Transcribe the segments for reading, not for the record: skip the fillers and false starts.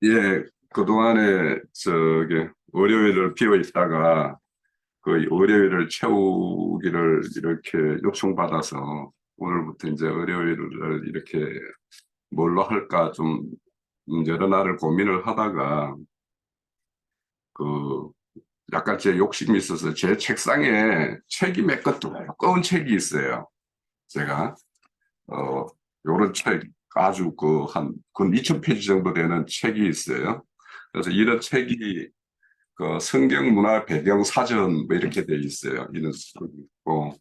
예, 그동안에 월요일을 비워 있다가 그 월요일을 채우기를 이렇게 요청받아서 오늘부터 이제 월요일을 이렇게 뭘로 할까 좀 여러 날을 고민을 하다가 그 약간 제 욕심이 있어서 제 책상에 책이 몇 권 두꺼운 책이 있어요. 제가 요런 책 아주 근 2000페이지 정도 되는 책이 있어요. 그래서 이런 책이 그 성경 문화 배경 사전 뭐 이렇게 돼 있어요. 이런 책이 있고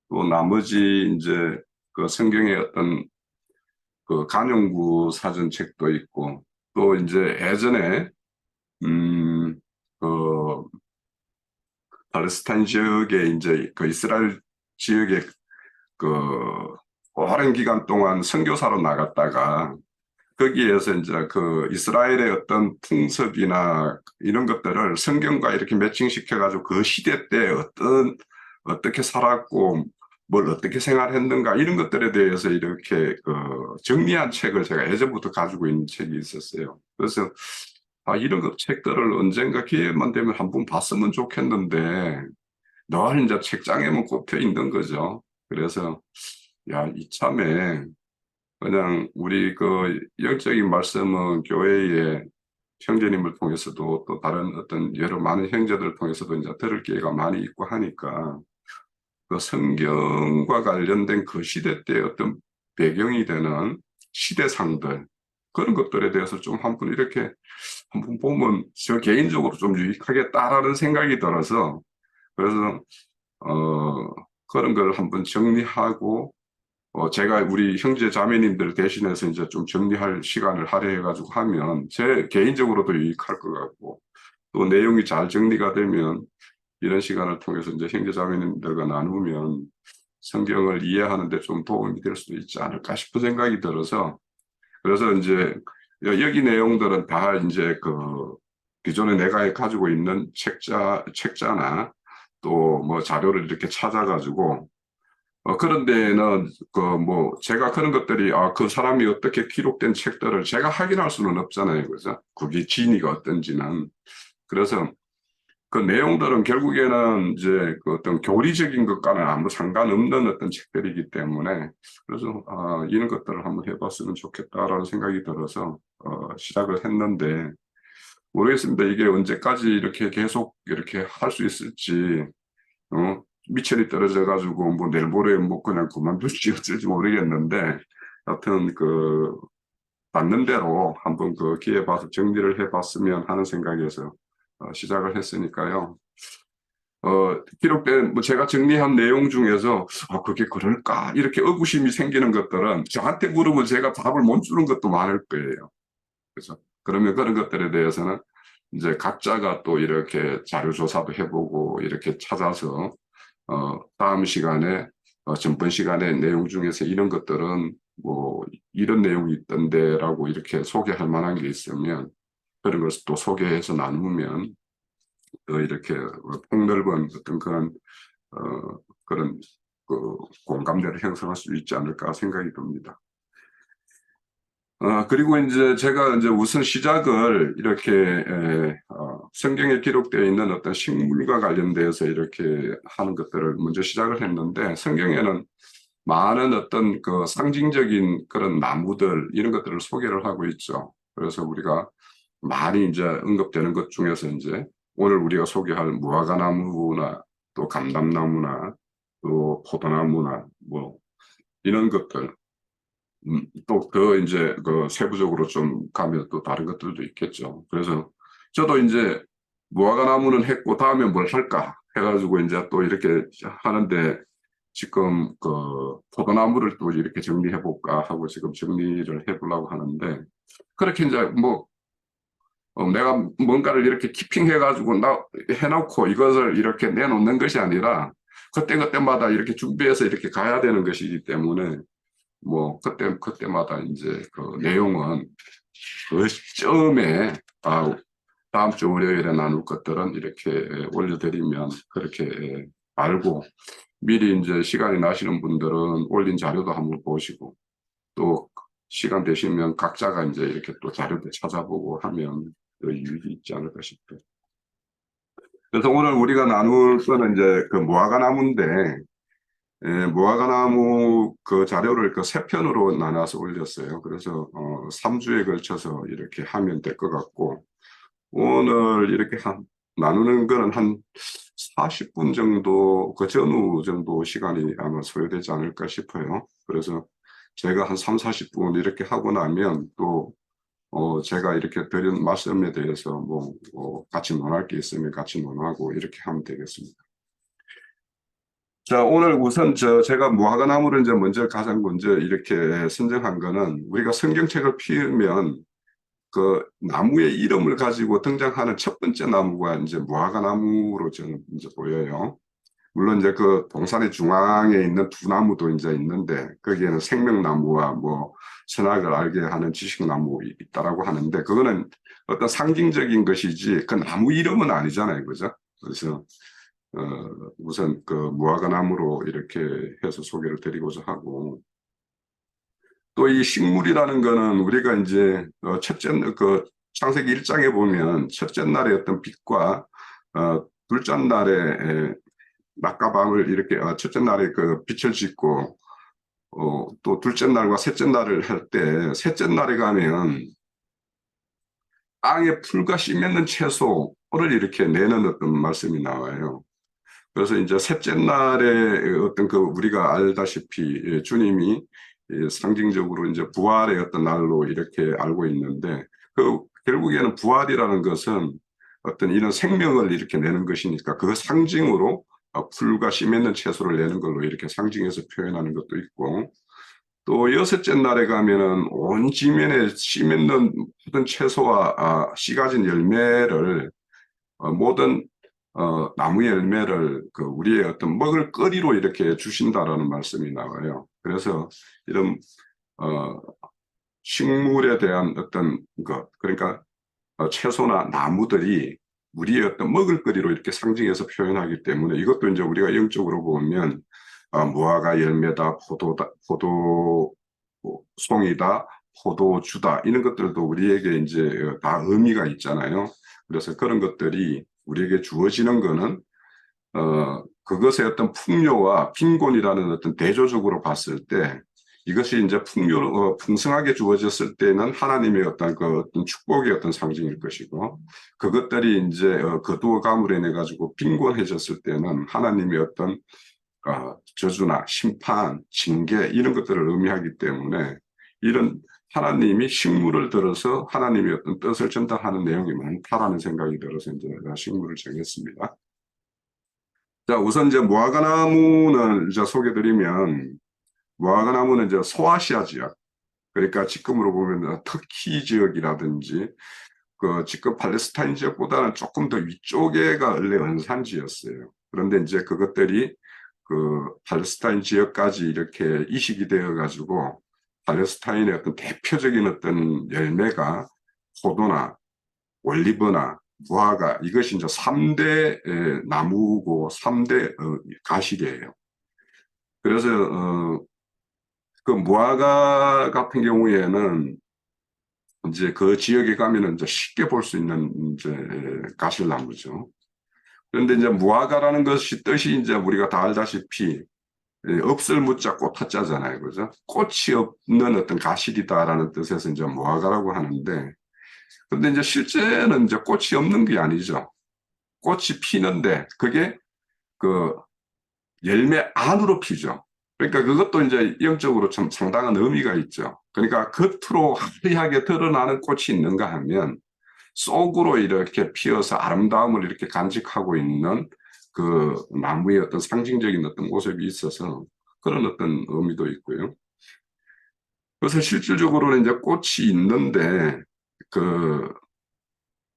또 나머지 이제 그 성경의 어떤 그 간용구 사전 책도 있고 또 이제 예전에 그 팔레스타인 지역에 이제 그 이스라엘 지역에 그 오랜 기간 동안 선교사로 나갔다가 거기에서 이제 그 이스라엘의 어떤 풍습이나 이런 것들을 성경과 이렇게 매칭시켜가지고 그 시대 때 어떻게 살았고 뭘 어떻게 생활했는가 이런 것들에 대해서 이렇게 그 정리한 책을 제가 예전부터 가지고 있는 책이 있었어요. 그래서 이런 책들을 언젠가 기회만 되면 한 번 봤으면 좋겠는데 늘 이제 책장에만 꼽혀 있는 거죠. 그래서 야, 이참에 그냥 우리 그 영적인 말씀은 교회의 형제님을 통해서도 또 다른 어떤 여러 많은 형제들을 통해서도 이제 들을 기회가 많이 있고 하니까 그 성경과 관련된 그 시대 때 어떤 배경이 되는 시대상들 그런 것들에 대해서 좀 한번 이렇게 한번 보면 저 개인적으로 좀 유익하겠다라는 생각이 들어서 그래서 어 그런 걸 한번 정리하고 제가 우리 형제 자매님들 대신해서 이제 좀 정리할 시간을 할애해가지고 하면 제 개인적으로도 유익할 것 같고 또 내용이 잘 정리가 되면 이런 시간을 통해서 이제 형제 자매님들과 나누면 성경을 이해하는 데 좀 도움이 될 수도 있지 않을까 싶은 생각이 들어서 그래서 이제 여기 내용들은 다 이제 그 기존에 내가 가지고 있는 책자나 또 뭐 자료를 이렇게 찾아가지고 그런 데에는 그 뭐 제가 그런 것들이 그 사람이 어떻게 기록된 책들을 제가 확인할 수는 없잖아요. 그죠? 그게 진위가 어떤지는. 그래서 그 내용들은 결국에는 이제 그 어떤 교리적인 것과는 아무 상관없는 어떤 책들이기 때문에 그래서 이런 것들을 한번 해봤으면 좋겠다라는 생각이 들어서 시작을 했는데 모르겠습니다. 이게 언제까지 이렇게 계속 이렇게 할 수 있을지 미천이 떨어져 가지고 뭐 내일 모레 뭐 그냥 그만둘지 어쩔지 모르겠는데 하여튼 그 받는 대로 한번 그 기회 봐서 정리를 해봤으면 하는 생각에서 시작을 했으니까요. 기록된 뭐 제가 정리한 내용 중에서 그게 그럴까 이렇게 의구심이 생기는 것들은 저한테 물으면 제가 답을 못 주는 것도 많을 거예요. 그래서 그러면 그런 것들에 대해서는 이제 각자가 또 이렇게 자료 조사도 해보고 이렇게 찾아서 다음 시간에 전번 시간에 내용 중에서 이런 것들은 뭐 이런 내용이 있던데라고 이렇게 소개할 만한 게 있으면 그런 것을 또 소개해서 나누면 또 이렇게 폭넓은 어떤 그런 그 공감대를 형성할 수 있지 않을까 생각이 듭니다. 그리고 이제 제가 이제 우선 시작을 이렇게 성경에 기록되어 있는 어떤 식물과 관련돼서 이렇게 하는 것들을 먼저 시작을 했는데 성경에는 많은 어떤 그 상징적인 그런 나무들 이런 것들을 소개를 하고 있죠. 그래서 우리가 많이 이제 언급되는 것 중에서 이제 오늘 우리가 소개할 무화과나무나 또 감람나무나 또 포도나무나 뭐 이런 것들 또 그 이제 그 세부적으로 좀 가면 또 다른 것들도 있겠죠. 그래서 저도 이제 무화과 나무는 했고 다음에 뭘 할까 해가지고 이제 또 이렇게 하는데 지금 그 포도나무를 또 이렇게 정리해 볼까 하고 지금 정리를 해보려고 하는데 그렇게 이제 뭐 내가 뭔가를 이렇게 키핑해가지고 해놓고 이것을 이렇게 내놓는 것이 아니라 그때그때마다 이렇게 준비해서 이렇게 가야 되는 것이기 때문에 뭐 그때마다 이제 그 내용은 그 시점에 다음 주 월요일에 나눌 것들은 이렇게 올려드리면 그렇게 알고 미리 이제 시간이 나시는 분들은 올린 자료도 한번 보시고 또 시간 되시면 각자가 이제 이렇게 또 자료도 찾아보고 하면 더 유익이 있지 않을까 싶어요. 그래서 오늘 우리가 나눌 거는 이제 그 무화과나무인데, 무화과나무 그 자료를 그 세 편으로 나눠서 올렸어요. 그래서 3주에 걸쳐서 이렇게 하면 될 것 같고, 오늘 이렇게 나누는 거는 한 40분 정도, 그 전후 정도 시간이 아마 소요되지 않을까 싶어요. 그래서 제가 한 3, 40분 이렇게 하고 나면 또 제가 이렇게 드린 말씀에 대해서 같이 논할 게 있으면 같이 논하고 이렇게 하면 되겠습니다. 자, 오늘 우선 제가 무화과나무를 이제 가장 먼저 이렇게 선정한 거는, 우리가 성경책을 피우면 그 나무의 이름을 가지고 등장하는 첫 번째 나무가 이제 무화과나무로 저는 이제 보여요. 물론 이제 그 동산의 중앙에 있는 두 나무도 이제 있는데, 거기에는 생명나무와 선악을 알게 하는 지식나무 있다라고 하는데, 그거는 어떤 상징적인 것이지 그 나무 이름은 아니잖아요, 그죠? 그래서 우선 그 무화과나무로 이렇게 해서 소개를 드리고자 하고, 또 이 식물이라는 거는 우리가 이제 첫째 그 창세기 1장에 보면 첫째 날의 어떤 빛과 둘째 날에 낮과 밤을 이렇게 첫째 날에 그 빛을 짓고 또 둘째 날과 셋째 날을 할 때, 셋째 날에 가면 땅에 풀과 씨 맺는 채소를 이렇게 내는 어떤 말씀이 나와요. 그래서 이제 셋째 날에 어떤 그 우리가 알다시피 주님이 상징적으로 이제 부활의 어떤 날로 이렇게 알고 있는데, 그 결국에는 부활이라는 것은 어떤 이런 생명을 이렇게 내는 것이니까 그 상징으로 풀과 씨 맺는 채소를 내는 걸로 이렇게 상징해서 표현하는 것도 있고, 또 여섯째 날에 가면은 온 지면에 씨 맺는 모든 채소와 씨 가진 열매를 모든 나무 열매를 그 우리의 어떤 먹을 거리로 이렇게 주신다라는 말씀이 나와요. 그래서 이런 식물에 대한 어떤 것, 그러니까 채소나 나무들이 우리의 어떤 먹을거리로 이렇게 상징해서 표현하기 때문에, 이것도 이제 우리가 영적으로 보면 무화과 열매다, 포도송이다, 포도주다, 이런 것들도 우리에게 이제 다 의미가 있잖아요. 그래서 그런 것들이 우리에게 주어지는 거는 그것의 어떤 풍요와 빈곤이라는 어떤 대조적으로 봤을 때, 이것이 이제 풍성하게 주어졌을 때는 하나님의 어떤 축복의 어떤 상징일 것이고, 그것들이 이제 거두어감으로 인해 가지고 빈곤해졌을 때는 하나님의 어떤 저주나 심판, 징계, 이런 것들을 의미하기 때문에, 이런 하나님이 식물을 들어서 하나님의 어떤 뜻을 전달하는 내용이 많다라는 생각이 들어서 이제 식물을 정했습니다. 자, 우선 이제 무화과나무는 이제 소개드리면, 무화과나무는 이제 소아시아 지역, 그러니까 지금으로 보면 터키 지역이라든지 지금 팔레스타인 지역보다는 조금 더 위쪽에가 원래 원산지였어요. 그런데 이제 그것들이 그 팔레스타인 지역까지 이렇게 이식이 되어 가지고, 팔레스타인의 어떤 대표적인 어떤 열매가 포도나 올리브나 무화과, 이것이 이제 3대 나무고 3대 가식이에요. 그래서 그 무화과 같은 경우에는 이제 그 지역에 가면은 이제 쉽게 볼 수 있는 이제 가실나무죠. 그런데 이제 무화과라는 것이 뜻이 이제 우리가 다 알다시피 없을 무자 꽃 타자잖아요, 그죠? 꽃이 없는 어떤 가실이다라는 뜻에서 이제 무화과라고 하는데, 근데 이제 실제는 이제 꽃이 없는 게 아니죠. 꽃이 피는데 그게 그 열매 안으로 피죠. 그러니까 그것도 이제 영적으로 참 상당한 의미가 있죠. 그러니까 겉으로 화려하게 드러나는 꽃이 있는가 하면 속으로 이렇게 피어서 아름다움을 이렇게 간직하고 있는 그 나무의 어떤 상징적인 어떤 모습이 있어서 그런 어떤 의미도 있고요. 그래서 실질적으로는 이제 꽃이 있는데 그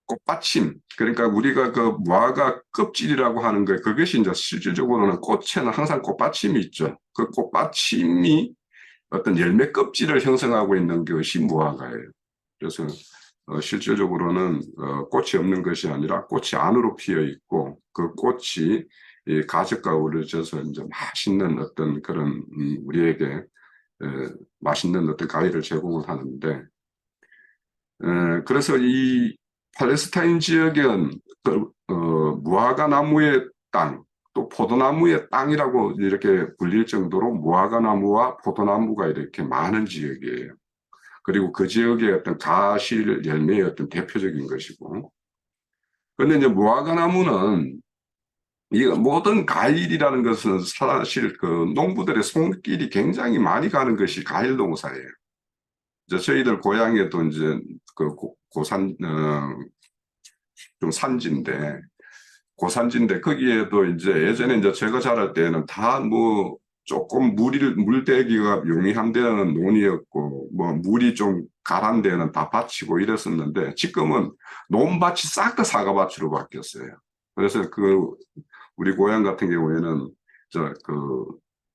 꽃받침, 그러니까 우리가 그 무화과 껍질이라고 하는 거예요. 그것이 이제 실질적으로는 꽃에는 항상 꽃받침이 있죠. 그 꽃받침이 어떤 열매 껍질을 형성하고 있는 것이 무화과예요. 그래서 실질적으로는 꽃이 없는 것이 아니라 꽃이 안으로 피어 있고, 그 꽃이 이 가죽과 어우러져서 이제 맛있는 어떤 그런 우리에게 맛있는 어떤 과일을 제공을 하는데, 그래서 이 팔레스타인 지역은 무화과 나무의 땅, 또 포도나무의 땅이라고 이렇게 불릴 정도로 무화과 나무와 포도나무가 이렇게 많은 지역이에요. 그리고 그 지역의 어떤 가실 열매의 어떤 대표적인 것이고. 그런데 이제 무화과 나무는 이 모든 과일이라는 것은 사실 그 농부들의 손길이 굉장히 많이 가는 것이 과일 농사예요. 이제 저희들 고향에도 이제 그 고산 좀 산지인데 고산지인데 거기에도 이제 예전에 이제 제가 자랄 때는 다 뭐 조금 물대기가 용이한 데는 논이었고 뭐 물이 좀 가란 데는 다 밭이고 이랬었는데 지금은 논밭이 싹 다 사과밭으로 바뀌었어요. 그래서 그 우리 고향 같은 경우에는 저 그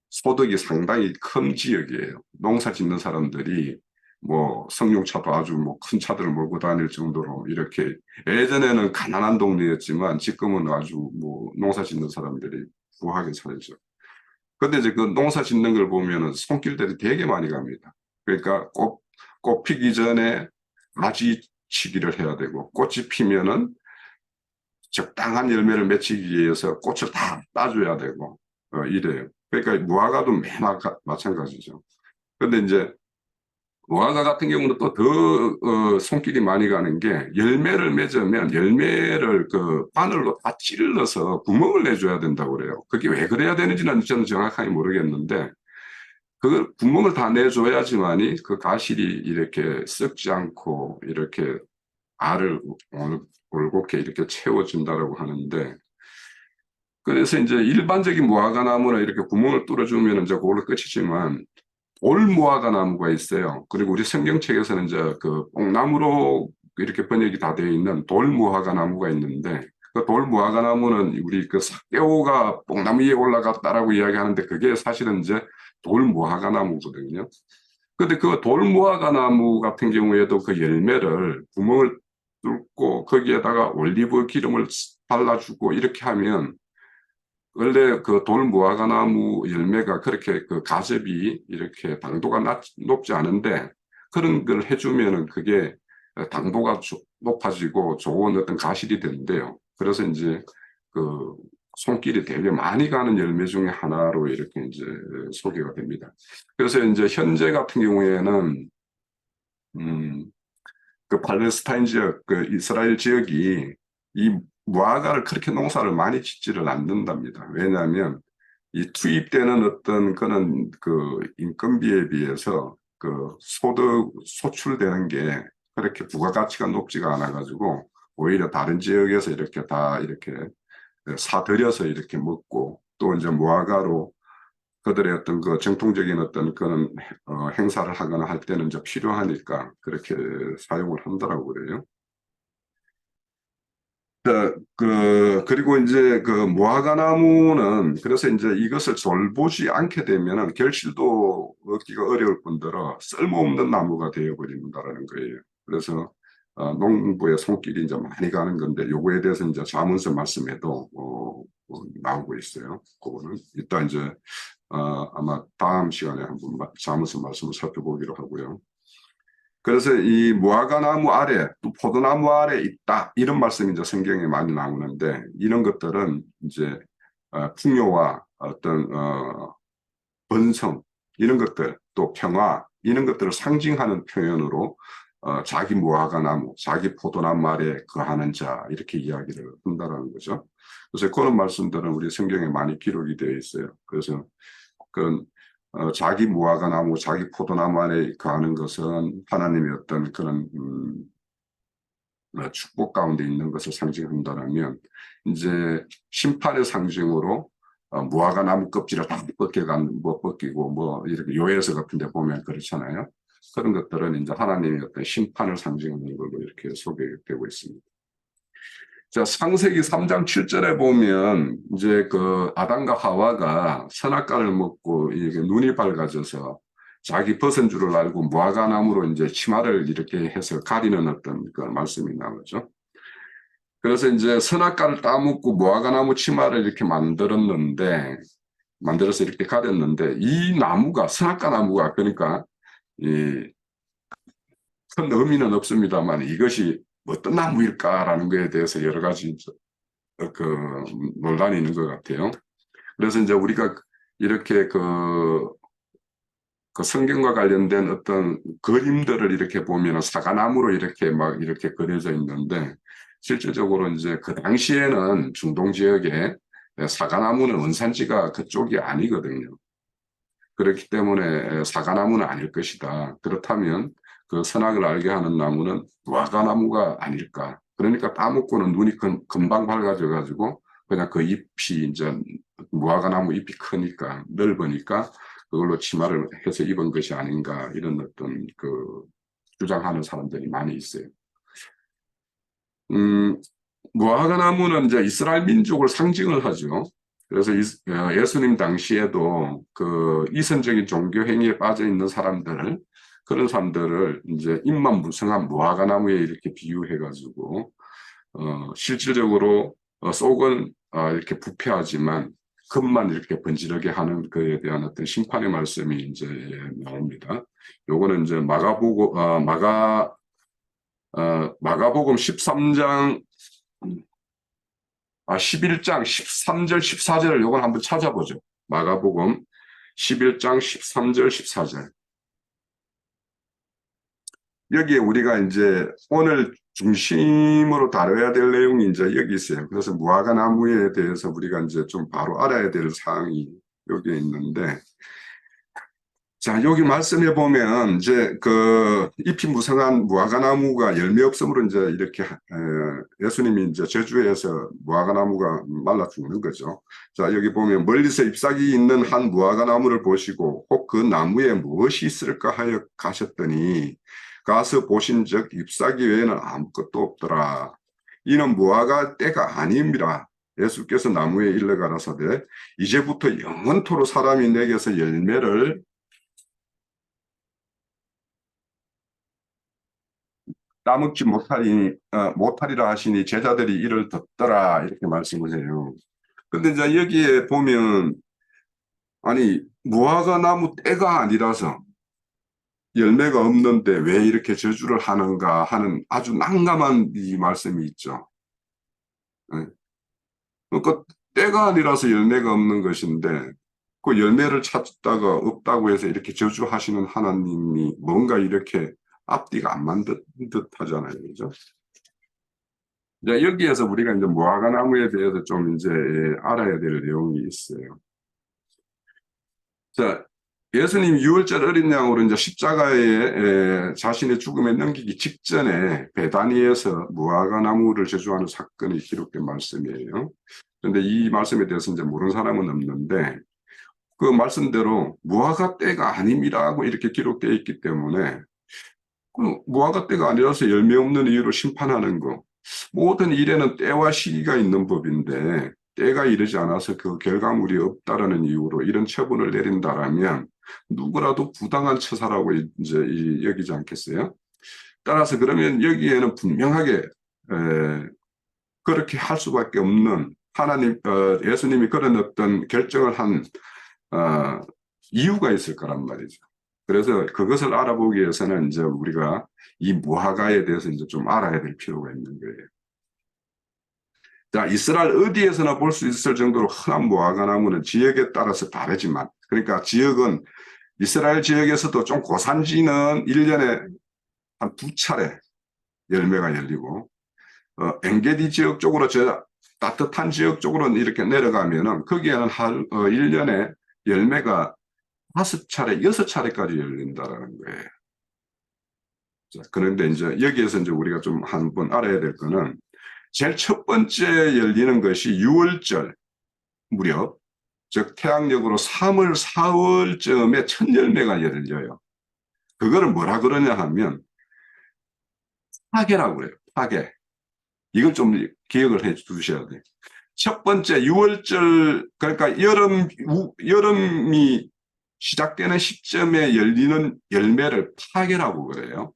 소득이 상당히 큰 지역이에요. 농사 짓는 사람들이 뭐 성용차도 아주 뭐 큰 차들을 몰고 다닐 정도로 이렇게 예전에는 가난한 동네였지만 지금은 아주 뭐 농사 짓는 사람들이 부하게 살죠. 근데 이제 그 농사 짓는 걸 보면은 손길들이 되게 많이 갑니다. 그러니까 꽃 피기 전에 가지 치기를 해야 되고 꽃이 피면은 적당한 열매를 맺히기 위해서 꽃을 다 따줘야 되고 이래요. 그러니까 무화과도 마찬가지죠. 근데 이제 무화과 같은 경우는 또 더 손길이 많이 가는 게 열매를 맺으면 열매를 그 바늘로 다 찔러서 구멍을 내줘야 된다고 그래요. 그게 왜 그래야 되는지는 저는 정확하게 모르겠는데 그 구멍을 다 내줘야지만이 그 가실이 이렇게 썩지 않고 이렇게 알을 올곧게 이렇게 채워준다라고 하는데 그래서 이제 일반적인 무화과 나무는 이렇게 구멍을 뚫어주면 이제 그걸로 끝이지만 돌무화과 나무가 있어요. 그리고 우리 성경책에서는 이제 그 뽕나무로 이렇게 번역이 다 되어 있는 돌무화과 나무가 있는데 그 돌무화과 나무는 우리 그 사개오가 뽕나무 위에 올라갔다라고 이야기하는데 그게 사실은 이제 돌무화과 나무거든요. 근데 그 돌무화과 나무 같은 경우에도 그 열매를 구멍을 뚫고 거기에다가 올리브 기름을 발라주고 이렇게 하면 원래 그 돌무화과 나무 열매가 그렇게 그 가즙이 이렇게 당도가 높지 않은데 그런 걸 해주면은 그게 당도가 높아지고 좋은 어떤 가실이 되는데요. 그래서 이제 그 손길이 되게 많이 가는 열매 중에 하나로 이렇게 이제 소개가 됩니다. 그래서 이제 현재 같은 경우에는 음, 그 팔레스타인 지역, 그 이스라엘 지역이 이 무화과를 그렇게 농사를 많이 짓지를 않는답니다. 왜냐하면 이 투입되는 어떤 그런 그 인건비에 비해서 그 소출되는 게 그렇게 부가가치가 높지가 않아가지고 오히려 다른 지역에서 이렇게 다 이렇게 사들여서 이렇게 먹고 또 이제 무화과로 그들의 어떤 그 정통적인 어떤 그런 행사를 하거나 할 때는 이제 필요하니까 그렇게 사용을 한다라고 그래요. 그리고 이제 그 무화과 나무는 그래서 이제 이것을 돌보지 않게 되면은 결실도 얻기가 어려울 뿐더러 쓸모없는 나무가 되어버린다라는 거예요. 그래서 농부의 손길이 이제 많이 가는 건데 요거에 대해서 이제 자문서 말씀에도 나오고 있어요. 그거는 이따 이제 아마 다음 시간에 한번 자문서 말씀을 살펴보기로 하고요. 그래서 이 무화과 나무 아래 또 포도나무 아래 있다 이런 말씀이 이제 성경에 많이 나오는데 이런 것들은 이제 풍요와 어떤 번성 이런 것들 또 평화 이런 것들을 상징하는 표현으로 자기 무화과 나무 자기 포도나무 아래 거하는 자 이렇게 이야기를 한다라는 거죠. 그래서 그런 말씀들은 우리 성경에 많이 기록이 되어 있어요. 그래서 그 자기 무화과 나무, 자기 포도나무 안에 거하는 것은 하나님의 어떤 그런 축복 가운데 있는 것을 상징한다면 이제 심판의 상징으로 무화과 나무 껍질을 다 벗겨간 뭐 벗기고 뭐 이렇게 요에서 같은데 보면 그렇잖아요. 그런 것들은 이제 하나님의 어떤 심판을 상징하는 걸로 이렇게 소개되고 있습니다. 자, 창세기 3장 7절에 보면 이제 그 아담과 하와가 선악과를 먹고 이게 눈이 밝아져서 자기 벗은 줄을 알고 무화과 나무로 이제 치마를 이렇게 해서 가리는 어떤 그 말씀이 나오죠. 그래서 이제 선악과를 따먹고 무화과 나무 치마를 이렇게 만들었는데 만들어서 이렇게 가렸는데 이 나무가 선악과 나무가 그러니까 이 큰 의미는 없습니다만 이것이 어떤 나무일까라는 것에 대해서 여러 가지 그 논란이 있는 것 같아요. 그래서 이제 우리가 이렇게 그 성경과 관련된 어떤 그림들을 이렇게 보면 사과나무로 이렇게 막 이렇게 그려져 있는데 실질적으로 이제 그 당시에는 중동 지역에 사과나무는 원산지가 그쪽이 아니거든요. 그렇기 때문에 사과나무는 아닐 것이다. 그렇다면 그 선악을 알게 하는 나무는 무화과나무가 아닐까. 그러니까 따먹고는 눈이 금방 밝아져 가지고 그냥 그 잎이 이제 무화과나무 잎이 크니까 넓으니까 그걸로 치마를 해서 입은 것이 아닌가 이런 어떤 그 주장하는 사람들이 많이 있어요. 음, 무화과나무는 이제 이스라엘 민족을 상징을 하죠. 그래서 예수님 당시에도 그 이선적인 종교 행위에 빠져 있는 사람들을 그런 사람들을 이제 잎만 무성한 무화과나무에 이렇게 비유해가지고 실질적으로 속은 이렇게 부패하지만 겉만 이렇게 번지르게 하는 그에 대한 어떤 심판의 말씀이 이제 나옵니다. 요거는 이제 마가복음 13장 11장 13절 14절을 요건 한번 찾아보죠. 마가복음 11장 13절 14절. 여기에 우리가 이제 오늘 중심으로 다뤄야 될 내용이 이제 여기 있어요. 그래서 무화과 나무에 대해서 우리가 이제 좀 바로 알아야 될 사항이 여기 있는데, 자, 여기 말씀해 보면 이제 그 잎이 무성한 무화과 나무가 열매 없음으로 이제 이렇게 예수님이 이제 저주에서 무화과 나무가 말라 죽는 거죠. 자, 여기 보면 멀리서 잎사귀 있는 한 무화과 나무를 보시고 혹 그 나무에 무엇이 있을까 하여 가셨더니 가서 보신즉 잎사귀 외에는 아무것도 없더라. 이는 무화과 때가 아닙니다. 예수께서 나무에 일러 가라사대 이제부터 영원토록 사람이 내게서 열매를 따먹지 못하리라 하시니 제자들이 이를 듣더라 이렇게 말씀을 해요. 근데 이제 여기에 보면 아니 무화과 나무 때가 아니라서 열매가 없는데 왜 이렇게 저주를 하는가 하는 아주 난감한 이 말씀이 있죠. 예. 그러니까 때가 아니라서 열매가 없는 것인데 그 열매를 찾다가 없다고 해서 이렇게 저주하시는 하나님이 뭔가 이렇게 앞뒤가 안 맞는 듯 하잖아요. 그죠? 이제 여기에서 우리가 이제 무화과 나무에 대해서 좀 이제 알아야 될 내용이 있어요. 자, 예수님 6월절 어린 양으로 이제 십자가에 자신의 죽음에 넘기기 직전에 베다니에서 무화과 나무를 제조하는 사건이 기록된 말씀이에요. 그런데 이 말씀에 대해서 이제 모르는 사람은 없는데 그 말씀대로 무화과 때가 아님이라고 이렇게 기록되어 있기 때문에 그 무화과 때가 아니라서 열매 없는 이유로 심판하는 거. 모든 일에는 때와 시기가 있는 법인데 때가 이르지 않아서 그 결과물이 없다라는 이유로 이런 처분을 내린다라면 누구라도 부당한 처사라고 이제 여기지 않겠어요? 따라서 그러면 여기에는 분명하게 그렇게 할 수밖에 없는 하나님, 예수님이 그런 어떤 결정을 한 어, 이유가 있을 거란 말이죠. 그래서 그것을 알아보기 위해서는 이제 우리가 이 무화과에 대해서 이제 좀 알아야 될 필요가 있는 거예요. 자, 이스라엘 어디에서나 볼 수 있을 정도로 흔한 무화과 나무는 지역에 따라서 다르지만, 그러니까 지역은 이스라엘 지역에서도 좀 고산지는 1년에 한 2차례 열매가 열리고, 엔게디 지역 쪽으로 저 따뜻한 지역 쪽으로 이렇게 내려가면은 거기에는 1년에 열매가 5차례, 6차례까지 열린다라는 거예요. 자, 그런데 이제 여기에서 이제 우리가 좀 한번 알아야 될 거는 제일 첫 번째 열리는 것이 6월절 무렵, 즉 태양력으로 3월, 4월쯤에 첫 열매가 열려요. 그거를 뭐라 그러냐 하면 파괴라고 그래요. 파괴. 이걸 좀 기억을 해 두셔야 돼요. 첫 번째 6월절, 그러니까 여름이 시작되는 시점에 열리는 열매를 파괴라고 그래요.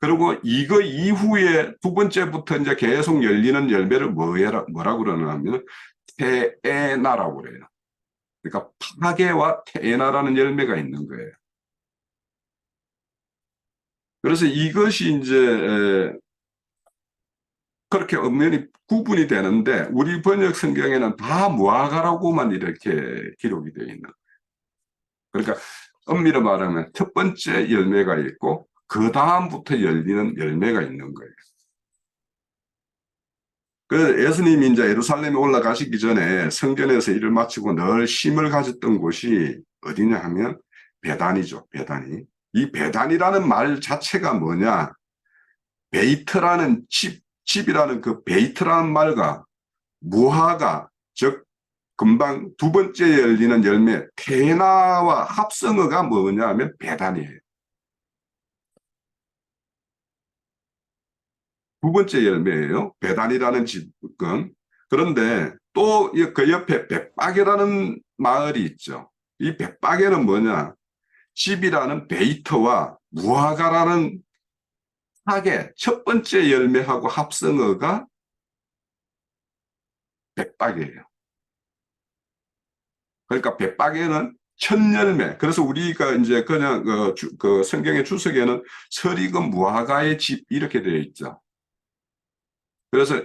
그리고 이거 이후에 두 번째부터 이제 계속 열리는 열매를 뭐라고 그러냐면 테에나라고 그래요. 그러니까 파괴와 태나라는 열매가 있는 거예요. 그래서 이것이 이제 그렇게 엄연히 구분이 되는데 우리 번역 성경에는 다 무화과라고만 이렇게 기록이 되어 있는 거예요. 그러니까 엄밀히 말하면 첫 번째 열매가 있고 그 다음부터 열리는 열매가 있는 거예요. 그 예수님이 이제 예루살렘에 올라가시기 전에 성전에서 일을 마치고 늘 쉼을 가졌던 곳이 어디냐 하면 베단이죠. 베단이. 이 베단이라는 말 자체가 뭐냐? 베이트라는 집이라는 그 베이트라는 말과 무화과, 즉 금방 두 번째 열리는 열매 테나와 합성어가 뭐냐 하면 베단이에요. 두 번째 열매예요. 베단이라는 집은. 그런데 또 그 옆에 벳박이라는 마을이 있죠. 이 벳박에는 뭐냐? 집이라는 베이터와 무화과라는 학의 첫 번째 열매하고 합성어가 벳박이에요. 그러니까 벳박에는 첫 열매. 그래서 우리가 이제 그냥 그 성경의 주석에는 설익은 무화과의 집 이렇게 되어 있죠. 그래서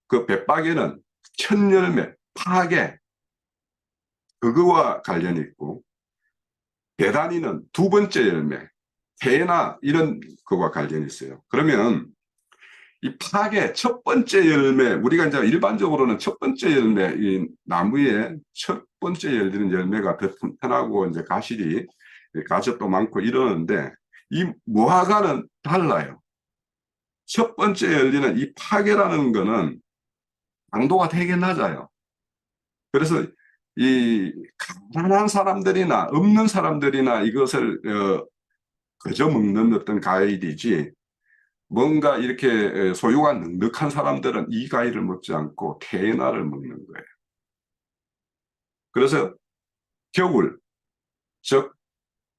그 벳박에는 첫 열매, 파괴, 그거와 관련이 있고, 베다니는 두 번째 열매, 해나 이런 거와 관련이 있어요. 그러면 이 파괴 첫 번째 열매, 우리가 이제 일반적으로는 첫 번째 열매, 이 나무에 첫 번째 열리는 열매가 더 튼튼하고 이제 가시도 많고 이러는데 이 무화과는 달라요. 첫 번째 열리는 이 파괴라는 거는 강도가 되게 낮아요. 그래서 이 가난한 사람들이나 없는 사람들이나 이것을 그저 먹는 어떤 과일이지 뭔가 이렇게 소유가 넉넉한 사람들은 이 과일을 먹지 않고 테나를 먹는 거예요. 그래서 겨울, 즉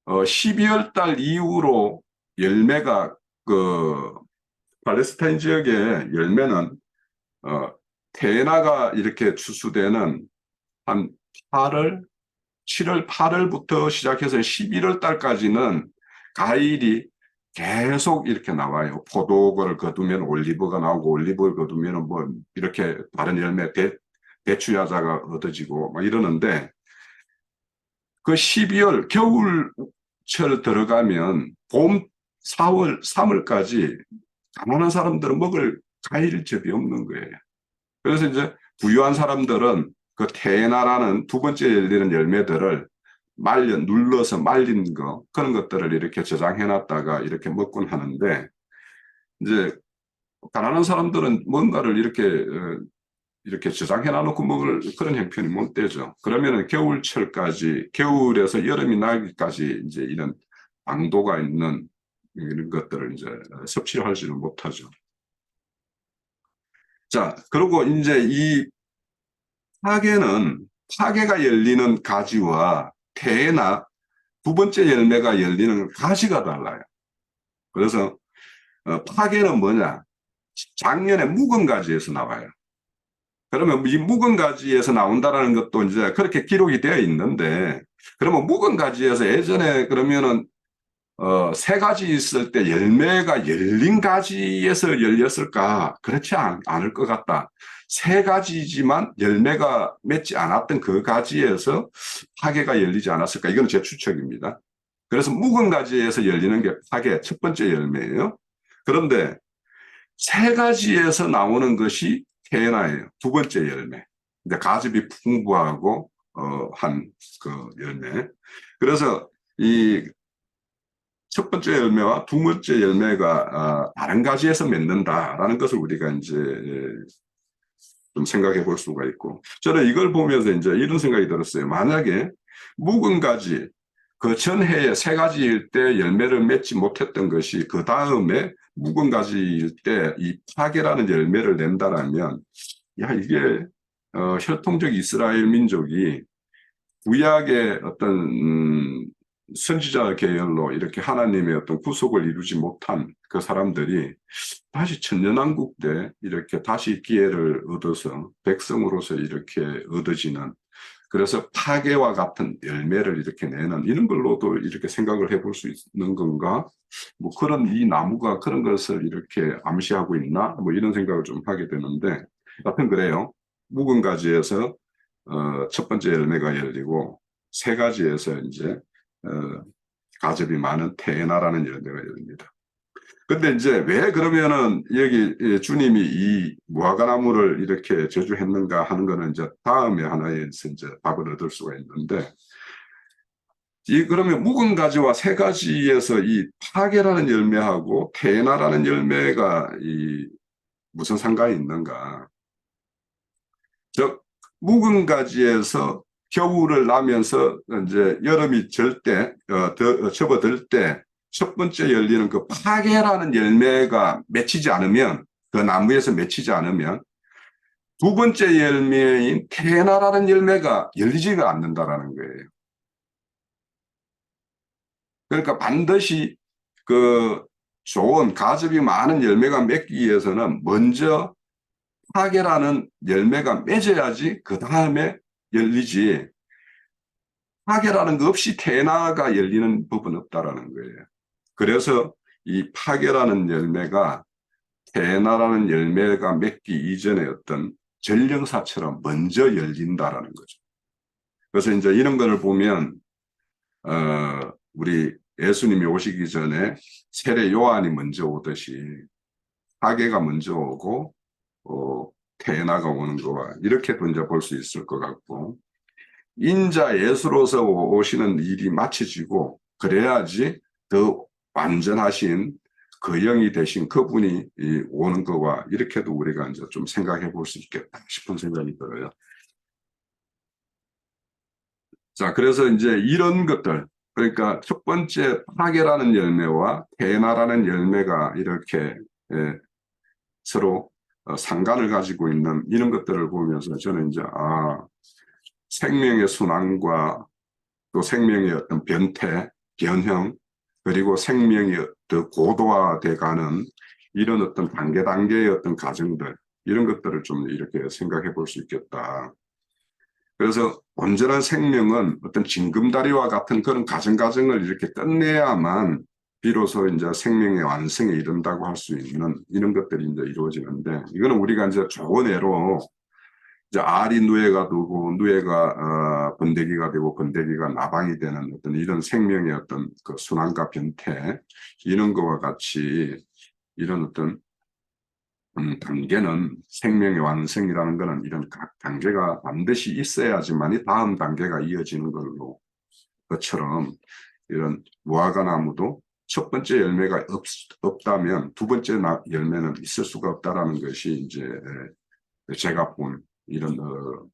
12월 달 이후로 열매가 그 팔레스타인 지역의 열매는 어, 테나가 이렇게 추수되는 한 8월, 7월, 8월부터 시작해서 11월 달까지는 과일이 계속 이렇게 나와요. 포도를 거두면 올리브가 나오고 올리브를 거두면 뭐 이렇게 다른 열매 대추 야자가 얻어지고 막 이러는데 그 12월 겨울철 들어가면 봄 4월, 3월까지 가난한 사람들은 먹을 과일접이 없는 거예요. 그래서 이제 부유한 사람들은 그 테나라는 두 번째 열리는 열매들을 눌러서 말린 거, 그런 것들을 이렇게 저장해 놨다가 이렇게 먹곤 하는데, 이제, 가난한 사람들은 뭔가를 이렇게 저장해 놔놓고 먹을 그런 형편이 못 되죠. 그러면은 겨울철까지, 겨울에서 여름이 나기까지 이제 이런 당도가 있는 이런 것들을 이제 섭취하지를 못하죠. 자, 그리고 이제 이 파괴가 열리는 가지와 태나 두 번째 열매가 열리는 가지가 달라요. 그래서 파괴는 뭐냐? 작년에 묵은 가지에서 나와요. 그러면 이 묵은 가지에서 나온다라는 것도 이제 그렇게 기록이 되어 있는데, 그러면 묵은 가지에서 예전에 그러면은 세 가지 있을 때 열매가 열린 가지에서 열렸을까? 그렇지 않을 것 같다. 세 가지지만 열매가 맺지 않았던 그 가지에서 파괴가 열리지 않았을까? 이건 제 추측입니다. 그래서 묵은 가지에서 열리는 게 파괴 첫 번째 열매예요. 그런데 세 가지에서 나오는 것이 테나예요. 두 번째 열매. 이제 가즙이 풍부하고 한 그 열매. 그래서 이 첫 번째 열매와 두 번째 열매가 다른 가지에서 맺는다라는 것을 우리가 이제 좀 생각해 볼 수가 있고, 저는 이걸 보면서 이제 이런 생각이 들었어요. 만약에 묵은 가지, 그 전해에 세 가지일 때 열매를 맺지 못했던 것이 그 다음에 묵은 가지일 때 이 파괴라는 열매를 낸다라면, 야, 이게 혈통적 이스라엘 민족이 구약의 어떤 선지자 계열로 이렇게 하나님의 어떤 구속을 이루지 못한 그 사람들이 다시 천년왕국 때 이렇게 다시 기회를 얻어서 백성으로서 이렇게 얻어지는 그래서 파괴와 같은 열매를 이렇게 내는 이런 걸로도 이렇게 생각을 해볼 수 있는 건가? 뭐 그런 이 나무가 그런 것을 이렇게 암시하고 있나? 뭐 이런 생각을 좀 하게 되는데, 하여튼 그래요. 묵은 가지에서 첫 번째 열매가 열리고 세 가지에서 이제 가즙이 많은 테에나라는 열매가 열립니다. 근데 이제 왜 그러면은 여기 주님이 이 무화과나무를 이렇게 저주했는가 하는 거는 이제 다음에 하나에서 이제 답을 얻을 수가 있는데, 이 그러면 묵은 가지와 세 가지에서 이 파괴라는 열매하고 테에나라는 열매가 이 무슨 상관이 있는가? 즉 묵은 가지에서 겨울을 나면서 이제 여름이 접어들 때 첫 번째 열리는 그 파괴라는 열매가 맺히지 않으면, 그 나무에서 맺히지 않으면 두 번째 열매인 테나라는 열매가 열리지가 않는다라는 거예요. 그러니까 반드시 그 좋은 가즙이 많은 열매가 맺기 위해서는 먼저 파괴라는 열매가 맺어야지 그 다음에 열리지, 파괴라는 거 없이 테나가 열리는 법은 없다라는 거예요. 그래서 이 파괴라는 열매가 테나라는 열매가 맺기 이전에 어떤 전령사처럼 먼저 열린다라는 거죠. 그래서 이제 이런 거를 보면 우리 예수님이 오시기 전에 세례 요한이 먼저 오듯이 파괴가 먼저 오고 테나가 오는 거와 이렇게도 이제 볼 수 있을 것 같고, 인자 예수로서 오시는 일이 마쳐지고 그래야지 더 완전하신 그 영이 되신 그분이 오는 거와 이렇게도 우리가 이제 좀 생각해 볼 수 있겠다 싶은 생각이 들어요. 자, 그래서 이제 이런 것들, 그러니까 첫 번째 파괴라는 열매와 테나라는 열매가 이렇게 서로 상관을 가지고 있는 이런 것들을 보면서 저는 이제 생명의 순환과 또 생명의 어떤 변태, 변형, 그리고 생명이 더 고도화돼 가는 이런 어떤 단계의 어떤 과정들, 이런 것들을 좀 이렇게 생각해 볼 수 있겠다. 그래서 온전한 생명은 어떤 징금다리와 같은 그런 과정을 이렇게 끝내야만 비로소 이제 생명의 완성에 이른다고 할 수 있는 이런 것들이 이제 이루어지는데, 이거는 우리가 이제 좋은 예로 이제 알이 누에가 되고 누에가 번데기가 되고 번데기가 나방이 되는 어떤 이런 생명의 어떤 그 순환과 변태, 이런 거와 같이 이런 어떤 단계는, 생명의 완성이라는 것은 이런 각 단계가 반드시 있어야지만이 다음 단계가 이어지는 걸로, 것처럼 이런 무화과나무도 첫 번째 열매가 없다면 두 번째 열매는 있을 수가 없다라는 것이 이제 제가 본 이런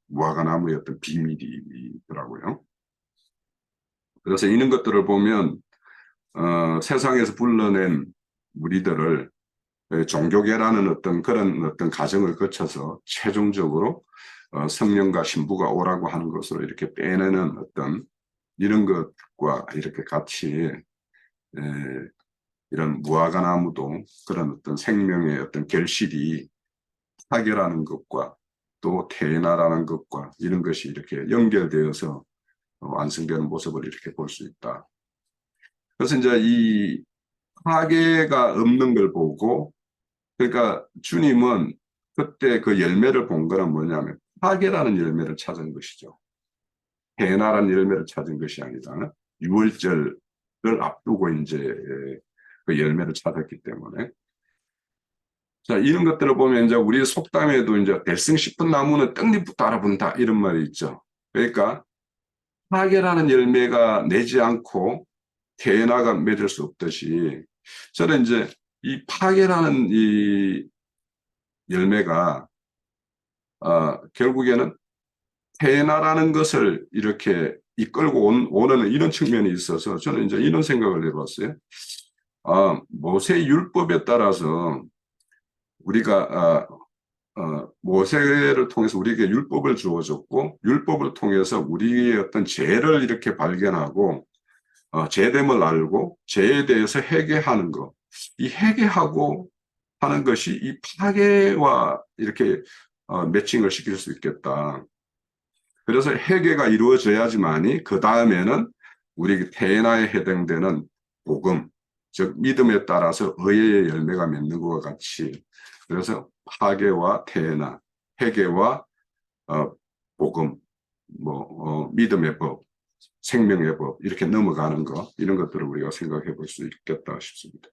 무화과나무의 어떤 비밀이더라고요. 그래서 이런 것들을 보면 세상에서 불러낸 무리들을 종교계라는 어떤 그런 어떤 과정을 거쳐서 최종적으로 성령과 신부가 오라고 하는 것으로 이렇게 빼내는 어떤 이런 것과 이렇게 같이 이런 무화과나무도 그런 어떤 생명의 어떤 결실이 파괴라는 것과 또 태어나라는 것과 이런 것이 이렇게 연결되어서 완성되는 모습을 이렇게 볼 수 있다. 그래서 이제 이 파괴가 없는 걸 보고, 그러니까 주님은 그때 그 열매를 본 거는 뭐냐면 파괴라는 열매를 찾은 것이죠. 태어나라는 열매를 찾은 것이 아니라 유월절을 앞두고 이제 그 열매를 찾았기 때문에, 자, 이런 것들을 보면 이제 우리 속담에도 이제 der승 싶은 나무는 떡잎부터 알아본다 이런 말이 있죠. 그러니까 파괴라는 열매가 내지 않고 태어나가 맺을 수 없듯이, 저는 이제 이 파괴라는 이 열매가 결국에는 태어나라는 것을 이렇게 이끌고 오는 이런 측면이 있어서 저는 이제 이런 생각을 해봤어요. 모세 율법에 따라서 우리가 모세를 통해서 우리에게 율법을 주어졌고, 율법을 통해서 우리의 어떤 죄를 이렇게 발견하고 죄됨을 알고 죄에 대해서 회개하는 것, 이 회개하고 하는 것이 이 파괴와 이렇게 매칭을 시킬 수 있겠다. 그래서 회개가 이루어져야지만이 그 다음에는 우리 태나에 해당되는 복음, 즉 믿음에 따라서 의의 열매가 맺는 것과 같이 그래서 파괴와 태나, 회개와 복음, 믿음의 법, 생명의 법 이렇게 넘어가는 것 이런 것들을 우리가 생각해 볼 수 있겠다 싶습니다.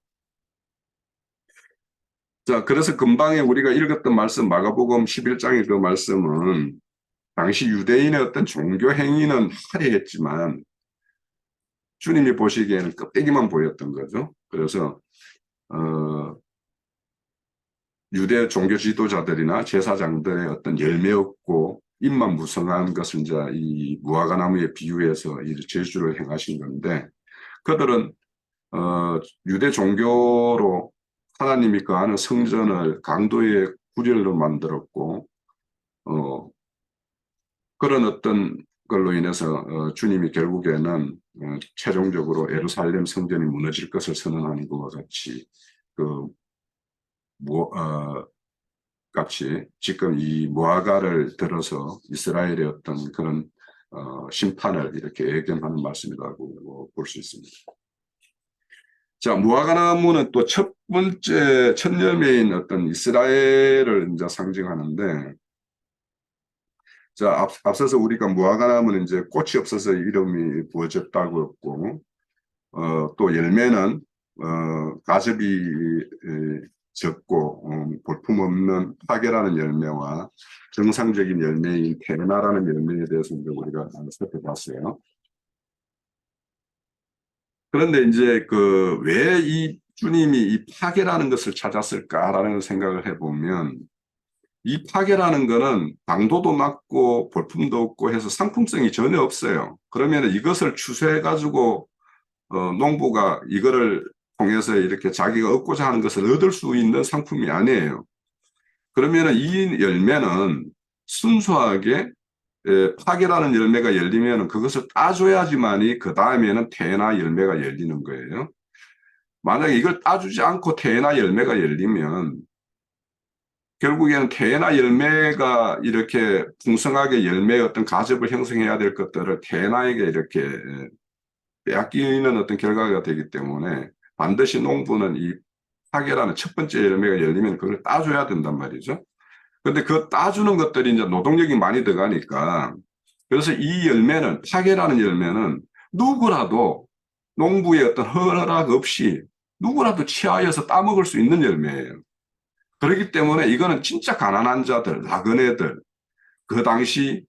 자, 그래서 금방에 우리가 읽었던 말씀 마가복음 11장의 그 말씀은 당시 유대인의 어떤 종교 행위는 화려했지만 주님이 보시기에는 껍데기만 보였던 거죠. 그래서 유대 종교 지도자들이나 제사장들의 어떤 열매 없고 입만 무성한 것을 이제 이 무화과나무에 비유해서 이 제주를 행하신 건데 그들은 유대 종교로 하나님이 거하는 성전을 강도의 구렬로 만들었고 그런 어떤 걸로 인해서 주님이 결국에는 최종적으로 예루살렘 성전이 무너질 것을 선언하는 것과 같이 그 같이 지금 이 무화과를 들어서 이스라엘의 어떤 그런 심판을 이렇게 예견하는 말씀이라고 볼 수 있습니다. 자, 무화과나무는 또 첫 번째 첫 열매인 어떤 이스라엘을 이제 상징하는데, 자, 앞서서 우리가 무화과나무는 이제 꽃이 없어서 이름이 부어졌다고 했고, 또 열매는 가즙이 적고 볼품없는 파괴라는 열매와 정상적인 열매인 테르나라는 열매에 대해서 이제 우리가 살펴봤어요. 그런데 이제 그 왜 이 주님이 이 파괴라는 것을 찾았을까라는 생각을 해보면 이 파괴라는 거는 당도도 낮고 볼품도 없고 해서 상품성이 전혀 없어요. 그러면 이것을 추수해 가지고 농부가 이거를 통해서 이렇게 자기가 얻고자 하는 것을 얻을 수 있는 상품이 아니에요. 그러면 이 열매는 순수하게 파괴라는 열매가 열리면 그것을 따줘야지만이 그 다음에는 태나 열매가 열리는 거예요. 만약에 이걸 따주지 않고 태나 열매가 열리면 결국에는 태나 열매가 이렇게 풍성하게 열매의 어떤 가집을 형성해야 될 것들을 태나에게 이렇게 빼앗기는 어떤 결과가 되기 때문에 반드시 농부는 이 파괴라는 첫 번째 열매가 열리면 그걸 따줘야 된단 말이죠. 근데 그 따주는 것들이 이제 노동력이 많이 들어가니까 그래서 이 열매는 파괴라는 열매는 누구라도 농부의 어떤 허락 없이 누구라도 취하여서 따먹을 수 있는 열매예요. 그렇기 때문에 이거는 진짜 가난한 자들, 나그네들, 그 당시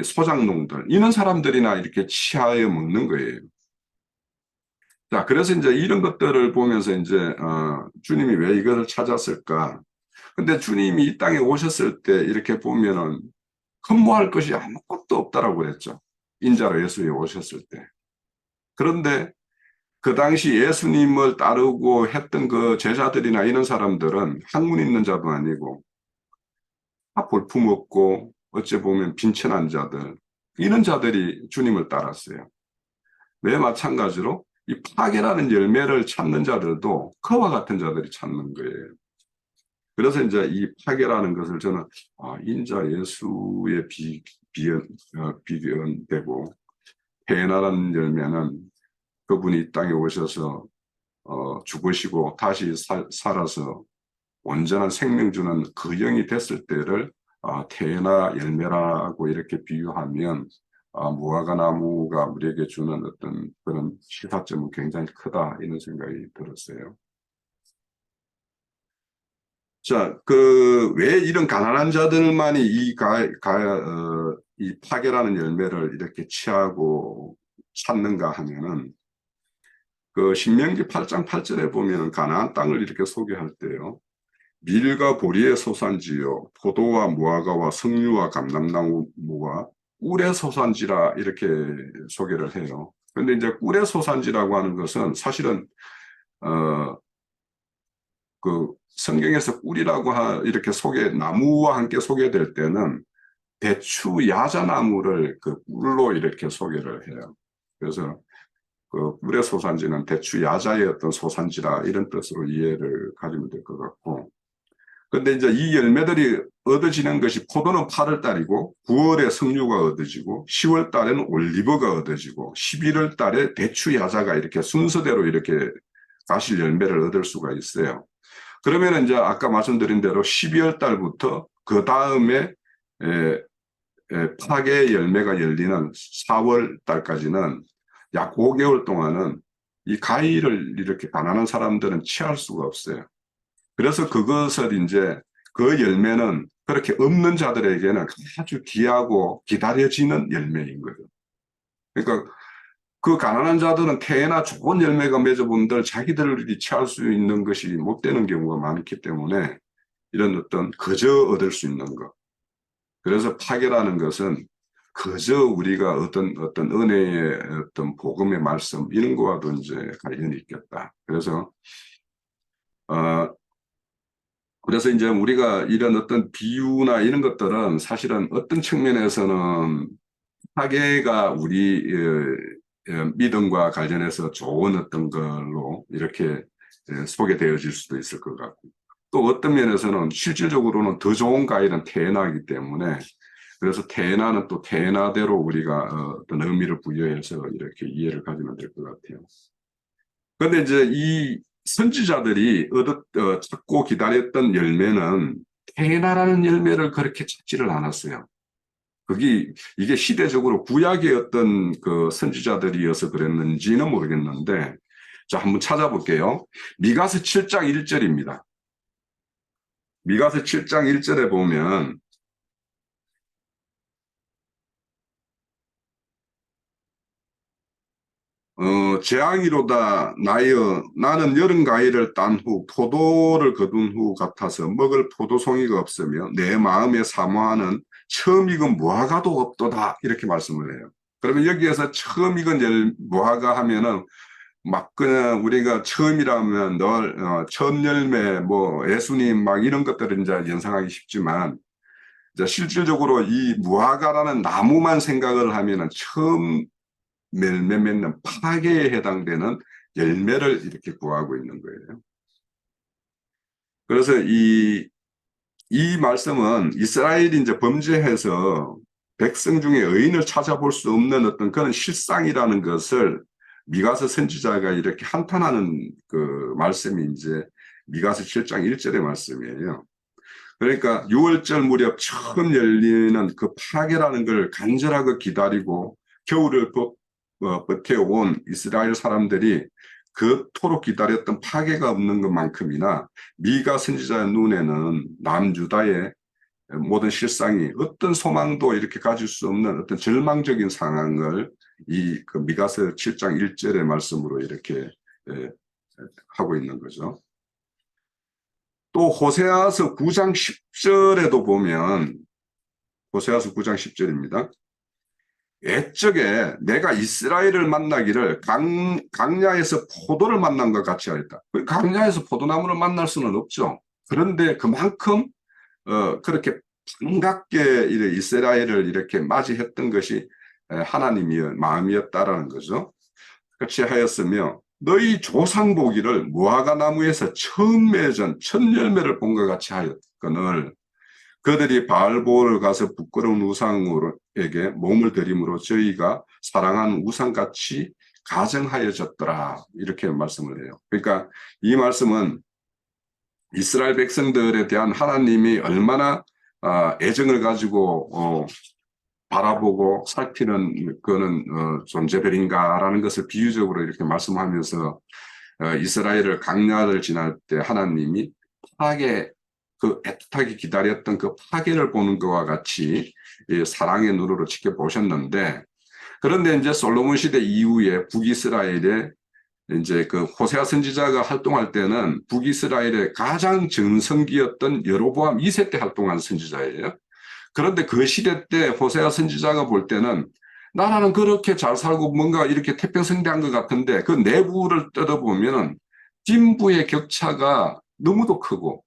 소작농들 이런 사람들이나 이렇게 취하여 먹는 거예요. 자, 그래서 이제 이런 것들을 보면서 이제 주님이 왜 이거를 찾았을까? 근데 주님이 이 땅에 오셨을 때 이렇게 보면은 흠모할 것이 아무것도 없다라고 그랬죠. 인자로 예수에 오셨을 때. 그런데 그 당시 예수님을 따르고 했던 그 제자들이나 이런 사람들은 학문 있는 자도 아니고 다 볼품없고 어찌 보면 빈천한 자들 이런 자들이 주님을 따랐어요. 왜 마찬가지로 이 파괴라는 열매를 찾는 자들도 그와 같은 자들이 찾는 거예요. 그래서 이제 이 파괴라는 것을 저는 인자 예수의 비견되고 해나라는 열매는 그분이 이 땅에 오셔서 죽으시고 다시 살아서 온전한 생명 주는 그 영이 됐을 때를 태나 열매라고 이렇게 비유하면 무화과 나무가 우리에게 주는 어떤 그런 시사점은 굉장히 크다 이런 생각이 들었어요. 자, 왜 이런 가난한 자들만이 이 파괴라는 열매를 이렇게 취하고 찾는가 하면은, 신명기 8장 8절에 보면 가나안 땅을 이렇게 소개할 때요. 밀과 보리의 소산지요, 포도와 무화과와 석류와 감람나무와 꿀의 소산지라 이렇게 소개를 해요. 그런데 이제 꿀의 소산지라고 하는 것은 사실은, 성경에서 꿀이라고 이렇게 나무와 함께 소개될 때는 대추 야자나무를 그 꿀로 이렇게 소개를 해요. 그래서 그 꿀의 소산지는 대추 야자의 어떤 소산지라 이런 뜻으로 이해를 가지면 될 것 같고, 근데 이제 이 열매들이 얻어지는 것이 포도는 8월 달이고 9월에 석류가 얻어지고 10월 달에는 올리브가 얻어지고 11월 달에 대추 야자가 이렇게 순서대로 이렇게 과실 열매를 얻을 수가 있어요. 그러면 이제 아까 말씀드린 대로 12월 달부터 그 다음에 파괴 열매가 열리는 4월 달까지는 약 5개월 동안은 이 과일을 이렇게 가난한 사람들은 취할 수가 없어요. 그래서 그것을 이제 그 열매는 그렇게 없는 자들에게는 아주 귀하고 기다려지는 열매인 거죠. 그러니까 그 가난한 자들은 태나 좋은 열매가 맺어본들 자기들이 취할 수 있는 것이 못 되는 경우가 많기 때문에 이런 어떤 거저 얻을 수 있는 것. 그래서 파괴라는 것은 그저 우리가 어떤 은혜의 어떤 복음의 말씀 이런 거와도 이제 관련이 있겠다. 어, 그래서 이제 우리가 이런 어떤 비유나 이런 것들은 사실은 어떤 측면에서는 파괴가 우리 믿음과 관련해서 좋은 어떤 걸로 이렇게 소개되어질 수도 있을 것 같고 또 어떤 면에서는 실질적으로는 더 좋은 과일은 태어나기 때문에 그래서 태어나는 또 태어나대로 우리가 어떤 의미를 부여해서 이렇게 이해를 가지면 될 것 같아요. 그런데 이제 이 선지자들이 찾고 기다렸던 열매는 태어나라는 열매를 그렇게 찾지를 않았어요. 이게 시대적으로 구약의 어떤 그 선지자들이어서 그랬는지는 모르겠는데, 자, 한번 찾아볼게요. 미가서 7장 1절입니다. 미가서 7장 1절에 보면, 재앙이로다 나여 나는 여름 가위를 딴 후 포도를 거둔 후 같아서 먹을 포도송이가 없으며 내 마음에 사모하는 처음 익은 무화과도 없도다 이렇게 말씀을 해요. 그러면 여기에서 처음 익은 무화과 하면은 막 그냥 우리가 처음이라면 늘 첫 열매 뭐 예수님 막 이런 것들을 이제 연상하기 쉽지만 이제 실질적으로 이 무화과라는 나무만 생각을 하면은 처음 열매 맺는 파괴에 해당되는 열매를 이렇게 구하고 있는 거예요. 그래서 이 말씀은 이스라엘이 이제 범죄해서 백성 중에 의인을 찾아볼 수 없는 어떤 그런 실상이라는 것을 미가서 선지자가 이렇게 한탄하는 그 말씀이 이제 미가서 7장 1절의 말씀이에요. 그러니까 6월절 무렵 처음 열리는 그 파괴라는 걸 간절하게 기다리고 겨울을 버텨온 이스라엘 사람들이 그토록 기다렸던 파괴가 없는 것만큼이나 미가 선지자의 눈에는 남유다의 모든 실상이 어떤 소망도 이렇게 가질 수 없는 어떤 절망적인 상황을 그 미가서 7장 1절의 말씀으로 이렇게 하고 있는 거죠. 또 호세아서 9장 10절에도 보면 호세아서 9장 10절입니다. 옛적에 내가 이스라엘을 만나기를 강야에서 포도를 만난 것 같이 하였다. 강야에서 포도나무를 만날 수는 없죠. 그런데 그만큼 그렇게 반갑게 이스라엘을 이렇게 맞이했던 것이 하나님의 마음이었다라는 거죠. 그렇지 하였으며 너희 조상 보기를 무화과 나무에서 처음 맺은 첫 열매를 본 것 같이 하였거늘 그들이 바알보를 가서 부끄러운 우상에게 몸을 들임으로 저희가 사랑하는 우상같이 가정하여졌더라 이렇게 말씀을 해요. 그러니까 이 말씀은 이스라엘 백성들에 대한 하나님이 얼마나 애정을 가지고 바라보고 살피는 그는 존재들인가라는 것을 비유적으로 이렇게 말씀하면서 이스라엘을 강야를 지날 때 하나님이 파괴 그 애틋하게 기다렸던 그 파괴를 보는 것과 같이 사랑의 눈으로 지켜보셨는데 그런데 이제 솔로몬 시대 이후에 북이스라엘에 이제 그 호세아 선지자가 활동할 때는 북이스라엘의 가장 전성기였던 여로보암 2세 때 활동한 선지자예요. 그런데 그 시대 때 호세아 선지자가 볼 때는 나라는 그렇게 잘 살고 뭔가 이렇게 태평성대한 것 같은데 그 내부를 뜯어보면 진부의 격차가 너무도 크고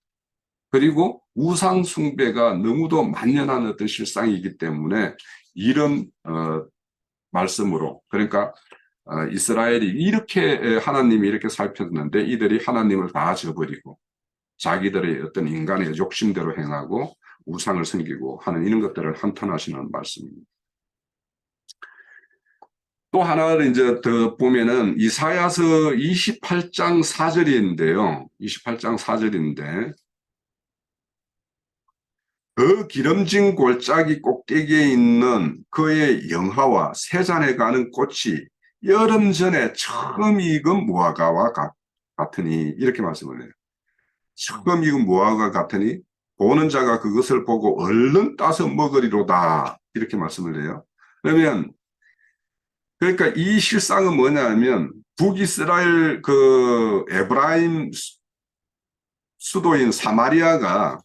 그리고 우상 숭배가 너무도 만연한 어떤 실상이기 때문에 이런 말씀으로 그러니까 이스라엘이 이렇게 하나님이 이렇게 살폈는데 이들이 하나님을 다 저버리고 자기들의 어떤 인간의 욕심대로 행하고 우상을 섬기고 하는 이런 것들을 한탄하시는 말씀입니다. 또 하나를 이제 더 보면은 이사야서 28장 4절인데요. 28장 4절인데 그 기름진 골짜기 꼭대기에 있는 그의 영화와 세잔에 가는 꽃이 여름 전에 처음 익은 무화과와 같으니 이렇게 말씀을 해요. 처음 익은 무화과 같으니 보는 자가 그것을 보고 얼른 따서 먹으리로다 이렇게 말씀을 해요. 그러면 그러니까 이 실상은 뭐냐면 북이스라엘 그 에브라임 수도인 사마리아가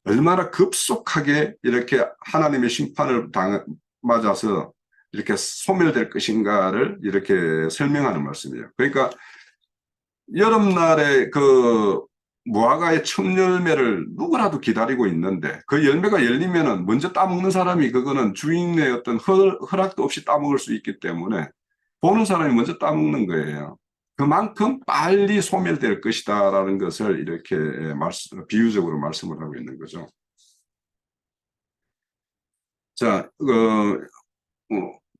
얼마나 급속하게 이렇게 하나님의 심판을 맞아서 이렇게 소멸될 것인가를 이렇게 설명하는 말씀이에요. 그러니까 여름날에 그 무화과의 첫 열매를 누구라도 기다리고 있는데 그 열매가 열리면은 먼저 따먹는 사람이 그거는 주인의 어떤 허락도 없이 따먹을 수 있기 때문에 보는 사람이 먼저 따먹는 거예요. 그만큼 빨리 소멸될 것이다라는 것을 이렇게 비유적으로 말씀을 하고 있는 거죠. 자,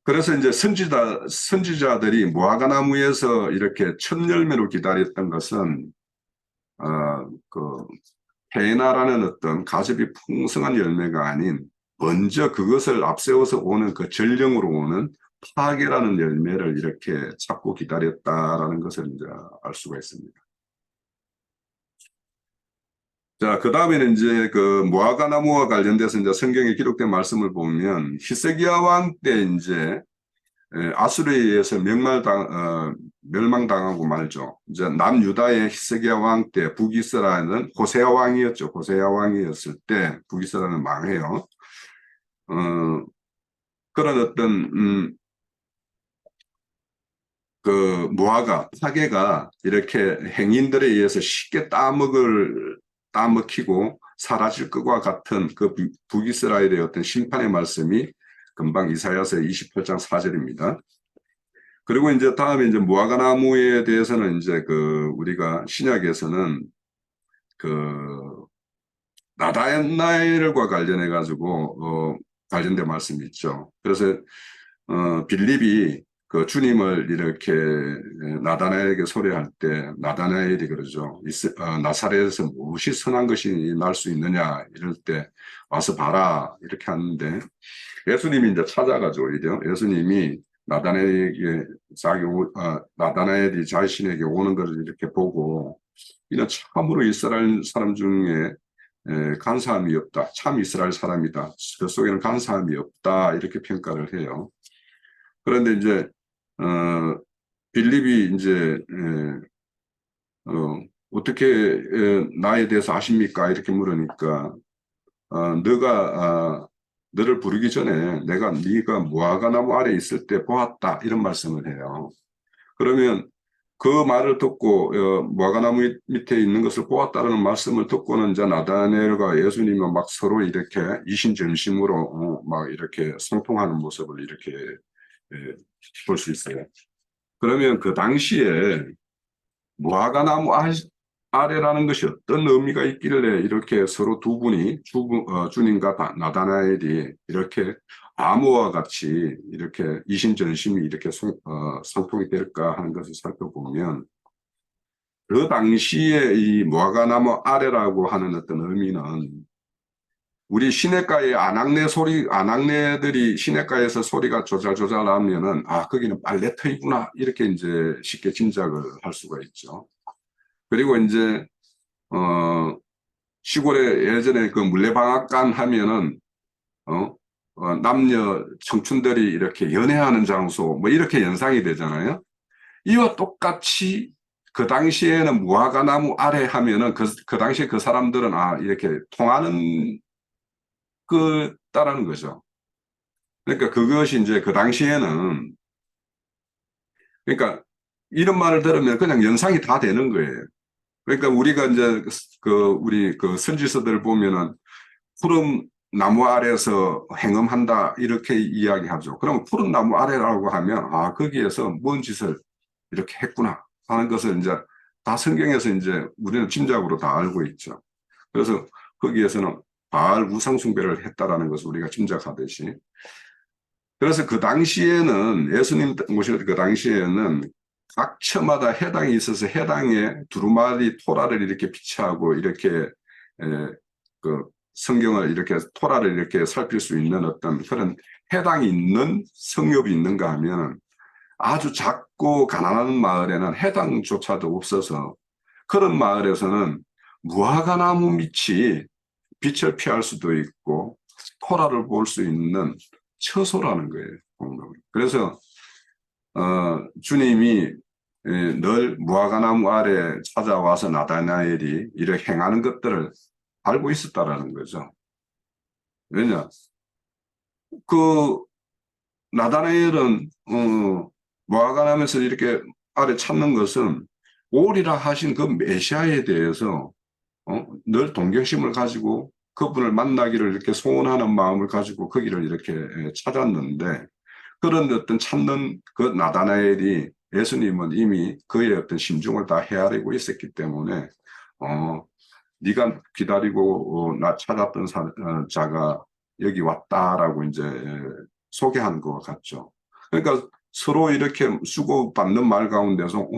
그래서 이제 선지자들이 무화과나무에서 이렇게 첫 열매로 기다렸던 것은 그 페나라는 어떤 가즙이 풍성한 열매가 아닌 먼저 그것을 앞세워서 오는 그 전령으로 오는 파괴라는 열매를 이렇게 찾고 기다렸다라는 것을 이제 알 수가 있습니다. 자, 그 다음에는 이제 그 무화과 나무와 관련돼서 이제 성경에 기록된 말씀을 보면 히스기야 왕 때 이제 아수르에 의해서 멸망당하고 말죠. 이제 남유다의 히스기야 왕 때 북이스라엘은 호세아 왕이었죠. 호세아 왕이었을 때 북이스라엘은 망해요. 그런 어떤 그 무화과 파괴가 이렇게 행인들에 의해서 쉽게 따먹히고 사라질 것과 같은 그 북이스라엘의 어떤 심판의 말씀이 금방 이사야서 28장 4절입니다. 그리고 이제 다음에 이제 무화과 나무에 대해서는 이제 그 우리가 신약에서는 그 나다나엘과 관련해 가지고 관련된 말씀이 있죠. 그래서 빌립이 그 주님을 이렇게 나다나엘에게 소리할 때 나다나엘이 그러죠. 나사렛에서 무엇이 선한 것이 날 수 있느냐 이럴 때 와서 봐라 이렇게 하는데 예수님이 이제 찾아가죠. 오히려 예수님이 나다나엘이 자신에게 오는 것을 이렇게 보고 이는 참으로 이스라엘 사람 중에 간사함이 없다. 참 이스라엘 사람이다. 그 속에는 간사함이 없다. 이렇게 평가를 해요. 그런데 이제 빌립이 이제 어떻게 나에 대해서 아십니까? 이렇게 물으니까 너를 부르기 전에 네가 무화과 나무 아래 있을 때 보았다. 이런 말씀을 해요. 그러면 그 말을 듣고 무화과 나무 밑에 있는 것을 보았다는 말씀을 듣고는 이제 나다나엘과 예수님이 막 서로 이렇게 이신전심으로 막 이렇게 상통하는 모습을 이렇게 볼 수 있어요. 그러면 그 당시에 무화과 나무 아래라는 것이 어떤 의미가 있길래 이렇게 서로 두 분이 주님과 나다나엘이 이렇게 암호와 같이 이렇게 이신전심이 이렇게 상통이 될까 하는 것을 살펴보면 그 당시에 이 무화과 나무 아래라고 하는 어떤 의미는 우리 시냇가에 아낙네들이 시냇가에서 소리가 조잘조잘 나면은 거기는 빨래터이구나 이렇게 이제 쉽게 짐작을 할 수가 있죠. 그리고 이제 시골에 예전에 그 물레방앗간 하면은 남녀 청춘들이 이렇게 연애하는 장소 뭐 이렇게 연상이 되잖아요. 이와 똑같이 그 당시에는 무화과 나무 아래 하면은 그 당시에 그 사람들은 이렇게 통하는 따라는 거죠. 그러니까 그것이 이제 그 당시에는 그러니까 이런 말을 들으면 그냥 연상이 다 되는 거예요. 그러니까 우리가 이제 우리 그 선지서들 보면은 푸른 나무 아래에서 행음한다 이렇게 이야기하죠. 그럼 푸른 나무 아래라고 하면 거기에서 뭔 짓을 이렇게 했구나 하는 것을 이제 다 성경에서 이제 우리는 짐작으로 다 알고 있죠. 그래서 거기에서는 바알 우상 숭배를 했다라는 것을 우리가 짐작하듯이. 그래서 그 당시에는 예수님 모실 그 당시에는 각 처마다 해당이 있어서 해당에 두루마리 토라를 이렇게 비치하고 이렇게 그 성경을 이렇게 토라를 이렇게 살필 수 있는 어떤 그런 해당이 있는 성읍이 있는가 하면 아주 작고 가난한 마을에는 해당조차도 없어서 그런 마을에서는 무화과나무 밑이 빛을 피할 수도 있고 토라를 볼 수 있는 처소라는 거예요. 그래서 주님이 늘 무화과나무 아래 찾아와서 나다나엘이 이렇게 행하는 것들을 알고 있었다라는 거죠. 왜냐? 그 나다나엘은 무화과나무에서 이렇게 아래 찾는 것은 오리라 하신 그 메시아에 대해서 늘 동경심을 가지고 그분을 만나기를 이렇게 소원하는 마음을 가지고 거기를 이렇게 찾았는데 그런 어떤 찾는 그 나다나엘이 예수님은 이미 그의 어떤 심중을 다 헤아리고 있었기 때문에 네가 기다리고 나 찾았던 자가 여기 왔다라고 이제 소개한 것 같죠. 그러니까 서로 이렇게 수고받는 말 가운데서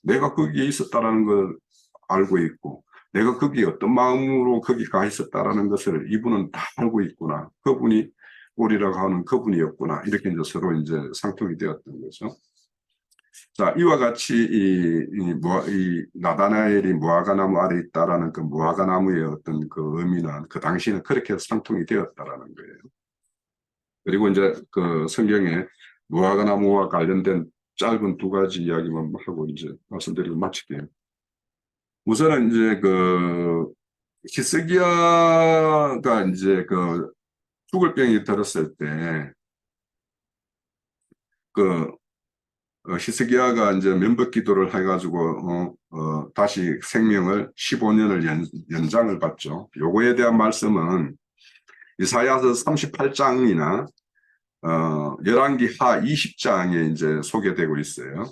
내가 거기에 있었다라는 걸 알고 있고 내가 거기에 어떤 마음으로 거기 가 있었다라는 것을 이분은 다 알고 있구나. 그분이 우리라고 하는 그분이었구나. 이렇게 이제 서로 이제 상통이 되었던 거죠. 자, 이와 같이 이 나다나엘이 무화과나무 아래 있다라는 그 무화과나무의 어떤 그 의미는 그 당시에는 그렇게 상통이 되었다라는 거예요. 그리고 이제 그 성경에 무화과나무와 관련된 짧은 두 가지 이야기만 하고 이제 말씀드리고 마칠게요. 우선은 이제 그 히스기야가 이제 그 죽을 병이 들었을 때 그 히스기야가 이제 면벽 기도를 해가지고 다시 생명을 15년을 연장을 받죠. 요거에 대한 말씀은 이사야서 38장이나 열왕기 하 20장에 이제 소개되고 있어요.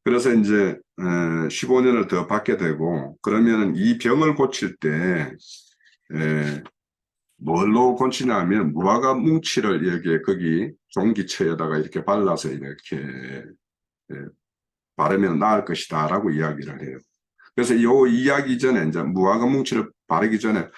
그래서 이제 15년을 더 받게 되고 그러면 이 병을 고칠 때 뭘로 고치냐면 무화과 뭉치를 이렇게 거기 종기처에다가 이렇게 발라서 이렇게 바르면 나을 것이다라고 이야기를 해요. 그래서 이 이야기 전에 이제 무화과 뭉치를 바르기 전에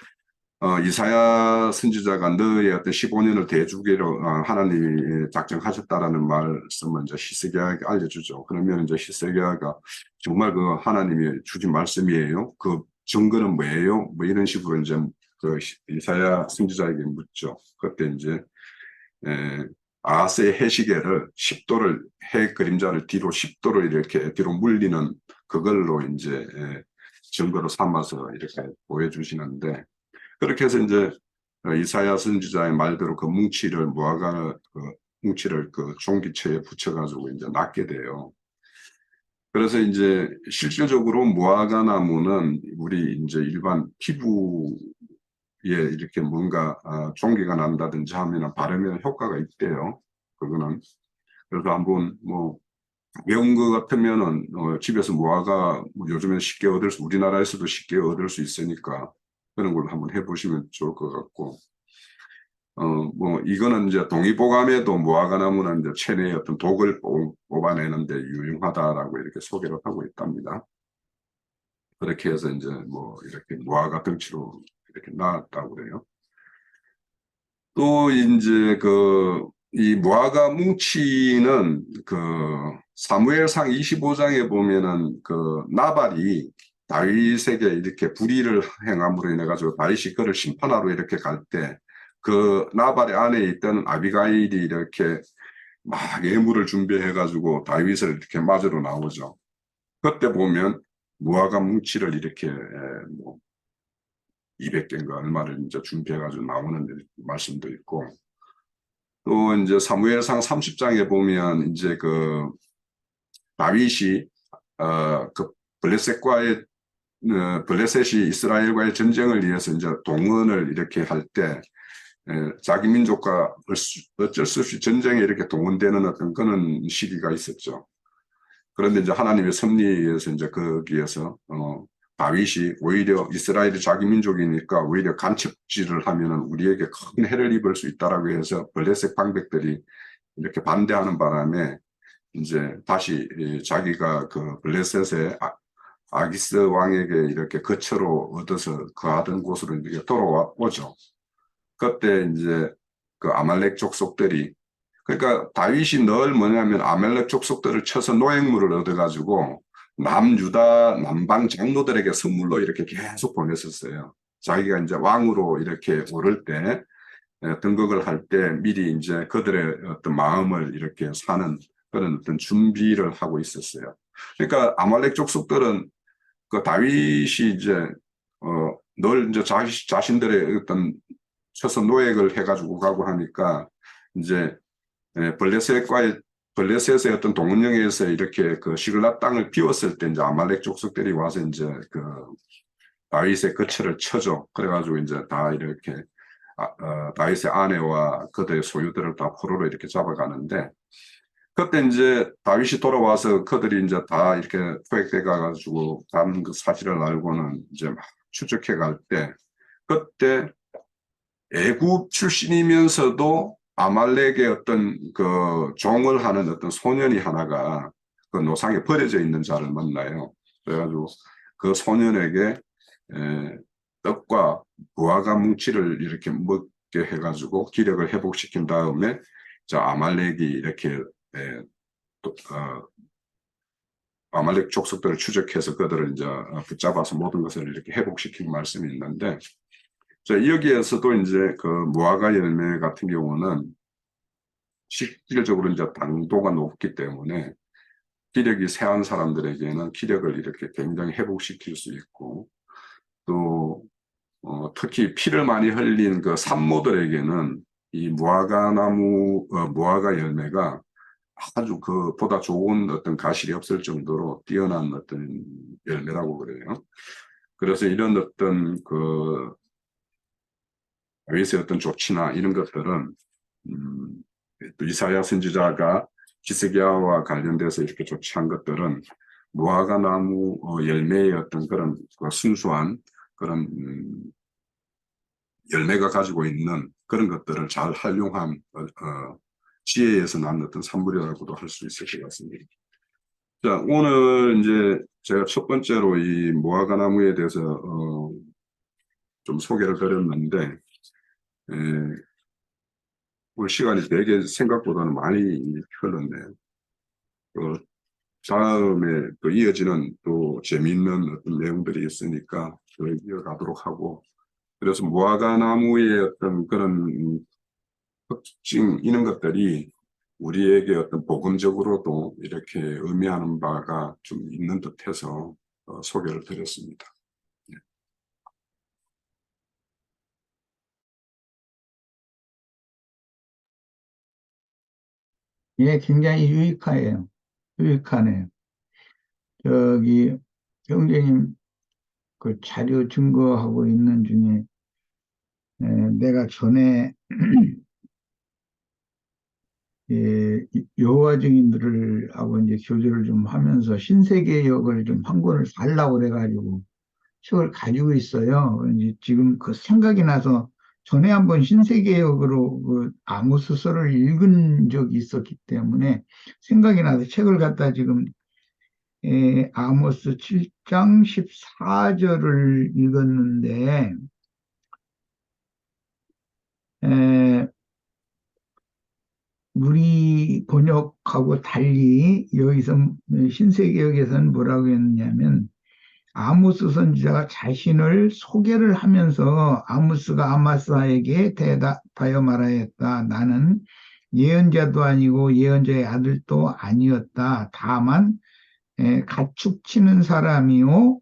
이사야 선지자가 너의 어떤 15년을 대주기로 하나님이 작정하셨다라는 말씀을 이제 히스기야에게 알려주죠. 그러면 이제 히스기야가 정말 그 하나님이 주신 말씀이에요. 그 증거는 뭐예요? 뭐 이런 식으로 이제 그 이사야 선지자에게 묻죠. 그때 이제 아하스의 해시계를 10도를 해 그림자를 뒤로 10도를 이렇게 뒤로 물리는 그걸로 이제 증거로 삼아서 이렇게 보여주시는데 그렇게 해서 이제 이사야 선지자의 말대로 그 뭉치를 무화과 그 뭉치를 그 종기처에 붙여가지고 이제 낫게 돼요. 그래서 이제 실질적으로 무화과 나무는 우리 이제 일반 피부에 이렇게 뭔가 종기가 난다든지 하면은 바르면 효과가 있대요. 그거는 그래서 한번 뭐 매운 거 같으면은 집에서 무화과 뭐 요즘에 쉽게 얻을 수 우리나라에서도 쉽게 얻을 수 있으니까 그런 걸 한번 해보시면 좋을 것 같고 뭐 이거는 이제 동의보감에도 무화과나무는 이제 체내의 어떤 독을 뽑아내는데 유용하다라고 이렇게 소개를 하고 있답니다. 그렇게 해서 이제 뭐 이렇게 무화과 덩치로 이렇게 나왔다고 그래요. 또 이제 그 이 무화과 뭉치는 그 사무엘상 25장에 보면은 그 나발이 다윗에게 이렇게 불의를 행함으로 인해 가지고 다윗이 그를 심판하러 이렇게 갈 때 그 나발의 안에 있던 아비가일이 이렇게 막 예물을 준비해 가지고 다윗을 이렇게 맞으러 나오죠. 그때 보면 무화과 뭉치를 이렇게 뭐 200개인가 얼마를 이제 준비해 가지고 나오는 말씀도 있고 또 이제 사무엘상 30장에 보면 이제 그 다윗이 그 블레셋이 이스라엘과의 전쟁을 위해서 이제 동원을 이렇게 할 때 자기 민족과 어쩔 수 없이 전쟁에 이렇게 동원되는 어떤 그런 시기가 있었죠. 그런데 이제 하나님의 섭리에서 이제 거기에서 다윗이 오히려 이스라엘이 자기 민족이니까 오히려 간척질을 하면은 우리에게 큰 해를 입을 수 있다라고 해서 블레셋 방백들이 이렇게 반대하는 바람에 이제 다시 자기가 그 블레셋의 아기스 왕에게 이렇게 거처로 얻어서 거하던 곳으로 이렇게 돌아오죠. 그때 이제 그 아말렉 족속들이 그러니까 다윗이 늘 뭐냐면 아말렉 족속들을 쳐서 노획물을 얻어가지고 남유다 남방 장로들에게 선물로 이렇게 계속 보냈었어요. 자기가 이제 왕으로 이렇게 오를 때 등극을 할 때 미리 이제 그들의 어떤 마음을 이렇게 사는 그런 어떤 준비를 하고 있었어요. 그러니까 아말렉 족속들은 그 다윗이 이제 늘 이제 자신들의 어떤 쳐서 노획을 해가지고 가고 하니까 이제 블레셋의 어떤 동원령에서 이렇게 그 시글락 땅을 비웠을 때 이제 아말렉 족속들이 와서 이제 그 다윗의 거처를 쳐줘. 그래가지고 이제 다 이렇게 다윗의 아내와 그들의 소유들을 다 포로로 이렇게 잡아가는데 그때 이제 다윗이 돌아와서 그들이 이제 다 이렇게 포획돼 가가지고 간 그 사실을 알고는 이제 막 추적해 갈 때 그때 애굽 출신이면서도 아말렉의 어떤 그 종을 하는 어떤 소년이 하나가 그 노상에 버려져 있는 자를 만나요. 그래가지고 그 소년에게 떡과 무화과 뭉치를 이렇게 먹게 해가지고 기력을 회복시킨 다음에 저 아말렉이 이렇게 또, 아말렉 족속들을 추적해서 그들을 이제 붙잡아서 모든 것을 이렇게 회복시킨 말씀이 있는데 여기에서도 이제 그 무화과 열매 같은 경우는 실질적으로 이제 당도가 높기 때문에 기력이 세한 사람들에게는 기력을 이렇게 굉장히 회복시킬 수 있고 또 특히 피를 많이 흘린 그 산모들에게는 이 무화과 나무 무화과 열매가 아주 그보다 좋은 어떤 가실이 없을 정도로 뛰어난 어떤 열매라고 그래요. 그래서 이런 어떤 그 다윗의 어떤 조치나 이런 것들은 또 이사야 선지자가 기스기야와 관련돼서 이렇게 조치한 것들은 무화과 나무 열매의 어떤 그런 그 순수한 그런 열매가 가지고 있는 그런 것들을 잘 활용한 지혜에서 난 어떤 산물이라고도 할 수 있을 것 같습니다. 자, 오늘 이제 제가 첫 번째로 이 무화과 나무에 대해서 좀 소개를 드렸는데 오늘 시간이 되게 생각보다는 많이 흘렀네요. 다음에 또 이어지는 또 재미있는 어떤 내용들이 있으니까 이어가도록 하고 그래서 무화과 나무의 어떤 그런 특징 이런 것들이 우리에게 어떤 복음적으로도 이렇게 의미하는 바가 좀 있는 듯해서 소개를 드렸습니다. 예, 굉장히 유익해요. 유익하네요. 저기, 형제님 그 자료 증거하고 있는 중에 내가 전에 예, 여호와 증인들을 하고 이제 교제를 좀 하면서 신세계역을 좀 한 권을 살라고 그래가지고 책을 가지고 있어요. 이제 지금 그 생각이 나서 전에 한번 신세계역으로 그 아모스서를 읽은 적이 있었기 때문에 생각이 나서 책을 갖다 지금 아모스 7장 14절을 읽었는데 에, 우리 번역하고 달리 여기서 신세계역에서는 뭐라고 했냐면 아모스 선지자가 자신을 소개를 하면서 아모스가 아마스에게 대답하여 말하였다. 나는 예언자도 아니고 예언자의 아들도 아니었다. 다만 가축 치는 사람이요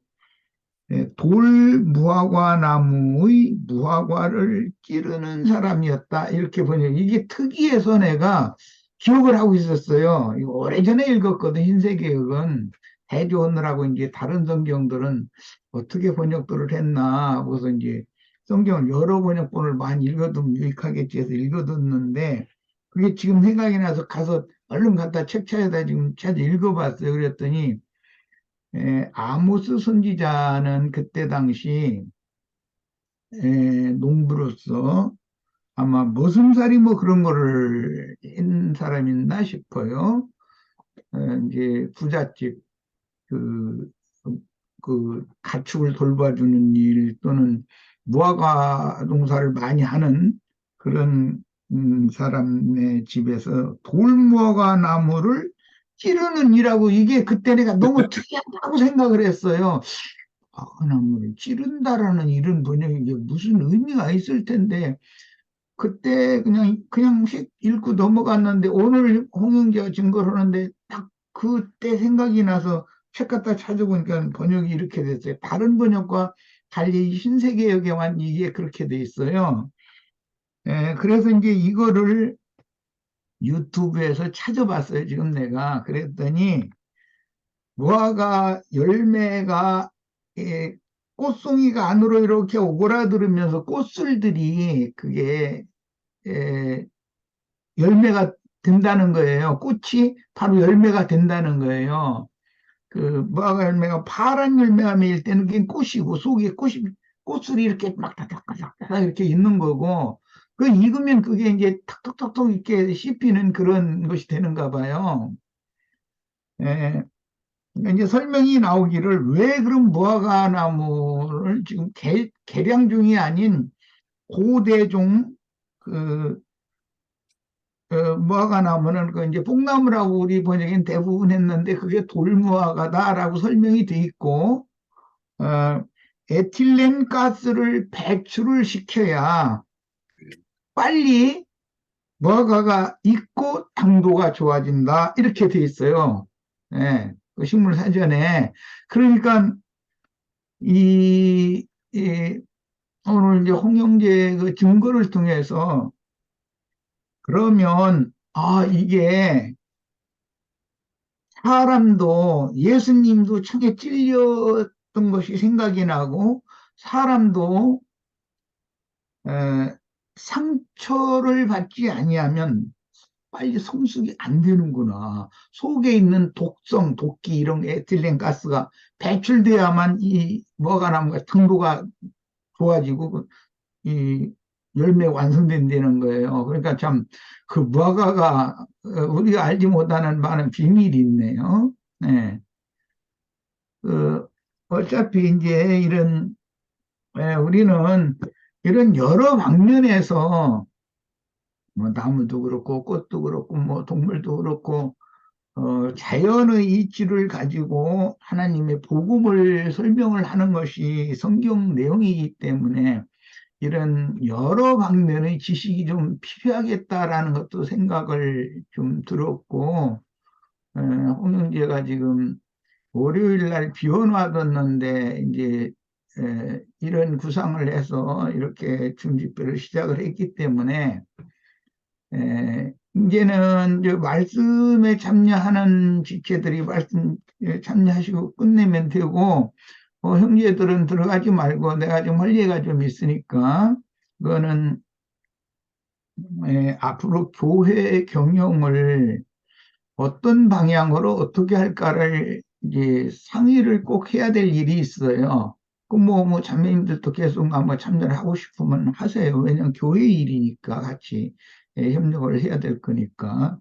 돌 무화과 나무의 무화과를 찌르는 사람이었다. 이렇게 번역. 이게 특이해서 내가 기억을 하고 있었어요. 이거 오래전에 읽었거든, 흰세계역은. 대조하느라고 이제 다른 성경들은 어떻게 번역들을 했나. 그래서 이제 성경을 여러 번역본을 많이 읽어두면 유익하겠지 해서 읽어뒀는데 그게 지금 생각이 나서 가서 얼른 갖다 책자에다 지금 찾아 읽어봤어요. 그랬더니 아모스 선지자는 그때 당시 농부로서 아마 머슴살이 뭐 그런 거를 한 사람이었나 싶어요. 이제 부잣집 그, 그 가축을 돌봐주는 일 또는 무화과 농사를 많이 하는 그런 사람의 집에서 돌무화과 나무를 찌르는 일하고 이게 그때 내가 너무 특이하다고 생각을 했어요. 아, 나무를 찌른다라는 이런 번역이 이게 무슨 의미가 있을 텐데 그때 그냥 읽고 넘어갔는데 오늘 홍영기가 증거를 하는데 딱 그때 생각이 나서 책 갖다 찾아보니까 번역이 이렇게 됐어요. 다른 번역과 달리 신세계역에만 이게 그렇게 돼 있어요. 그래서 이제 이거를 유튜브에서 찾아봤어요. 지금 내가 그랬더니 무화과 열매가 꽃송이가 안으로 이렇게 오그라들으면서 꽃술들이 그게 에, 열매가 된다는 거예요. 꽃이 바로 열매가 된다는 거예요. 그 무화과 열매가 파란 열매가 매일 때는 그게 꽃이고 속에 꽃술이 이렇게 막 다닥다닥 이렇게 있는 거고 그 익으면 그게 이제 탁탁탁탁 이렇게 씹히는 그런 것이 되는가 봐요. 예, 이제 설명이 나오기를 왜 그런 무화과 나무를 지금 개량 중이 아닌 고대종 그 무화과 나무는 그 이제 뽕나무라고 우리 번역엔 대부분 했는데 그게 돌무화과다라고 설명이 돼 있고 어, 에틸렌 가스를 배출을 시켜야 빨리 무화과가 익고 당도가 좋아진다 이렇게 돼 있어요. 예, 그 식물 사전에 그러니까 이, 이 오늘 이제 홍영재 그 증거를 통해서 그러면 이게 사람도 예수님도 창에 찔렸던 것이 생각이 나고 사람도 에, 상처를 받지 아니하면 빨리 성숙이 안 되는구나. 속에 있는 독성, 독기 이런 에틸렌 가스가 배출돼야만 이 뭐가나무가 당도가 좋아지고 이 열매 완성된다는 거예요. 그러니까 참 그 무화과가 우리가 알지 못하는 많은 비밀이 있네요. 네. 어차피 이제 우리는 이런 여러 방면에서 뭐 나무도 그렇고 꽃도 그렇고 뭐 동물도 그렇고 자연의 이치를 가지고 하나님의 복음을 설명을 하는 것이 성경 내용이기 때문에 이런 여러 방면의 지식이 좀 필요하겠다라는 것도 생각을 좀 들었고, 홍영재가 지금 월요일 날 비원 와뒀는데, 이제, 이런 구상을 해서 이렇게 중집회를 시작을 했기 때문에, 이제는 이제 말씀에 참여하는 지체들이 말씀 참여하시고 끝내면 되고, 형제들은 들어가지 말고 내가 좀 할 얘기가 좀 있으니까, 그거는 앞으로 교회 경영을 어떤 방향으로 어떻게 할까를 이제 상의를 꼭 해야 될 일이 있어요. 그 뭐 자매님들도 계속 한번 참여를 하고 싶으면 하세요. 왜냐면 교회 일이니까 같이 협력을 해야 될 거니까.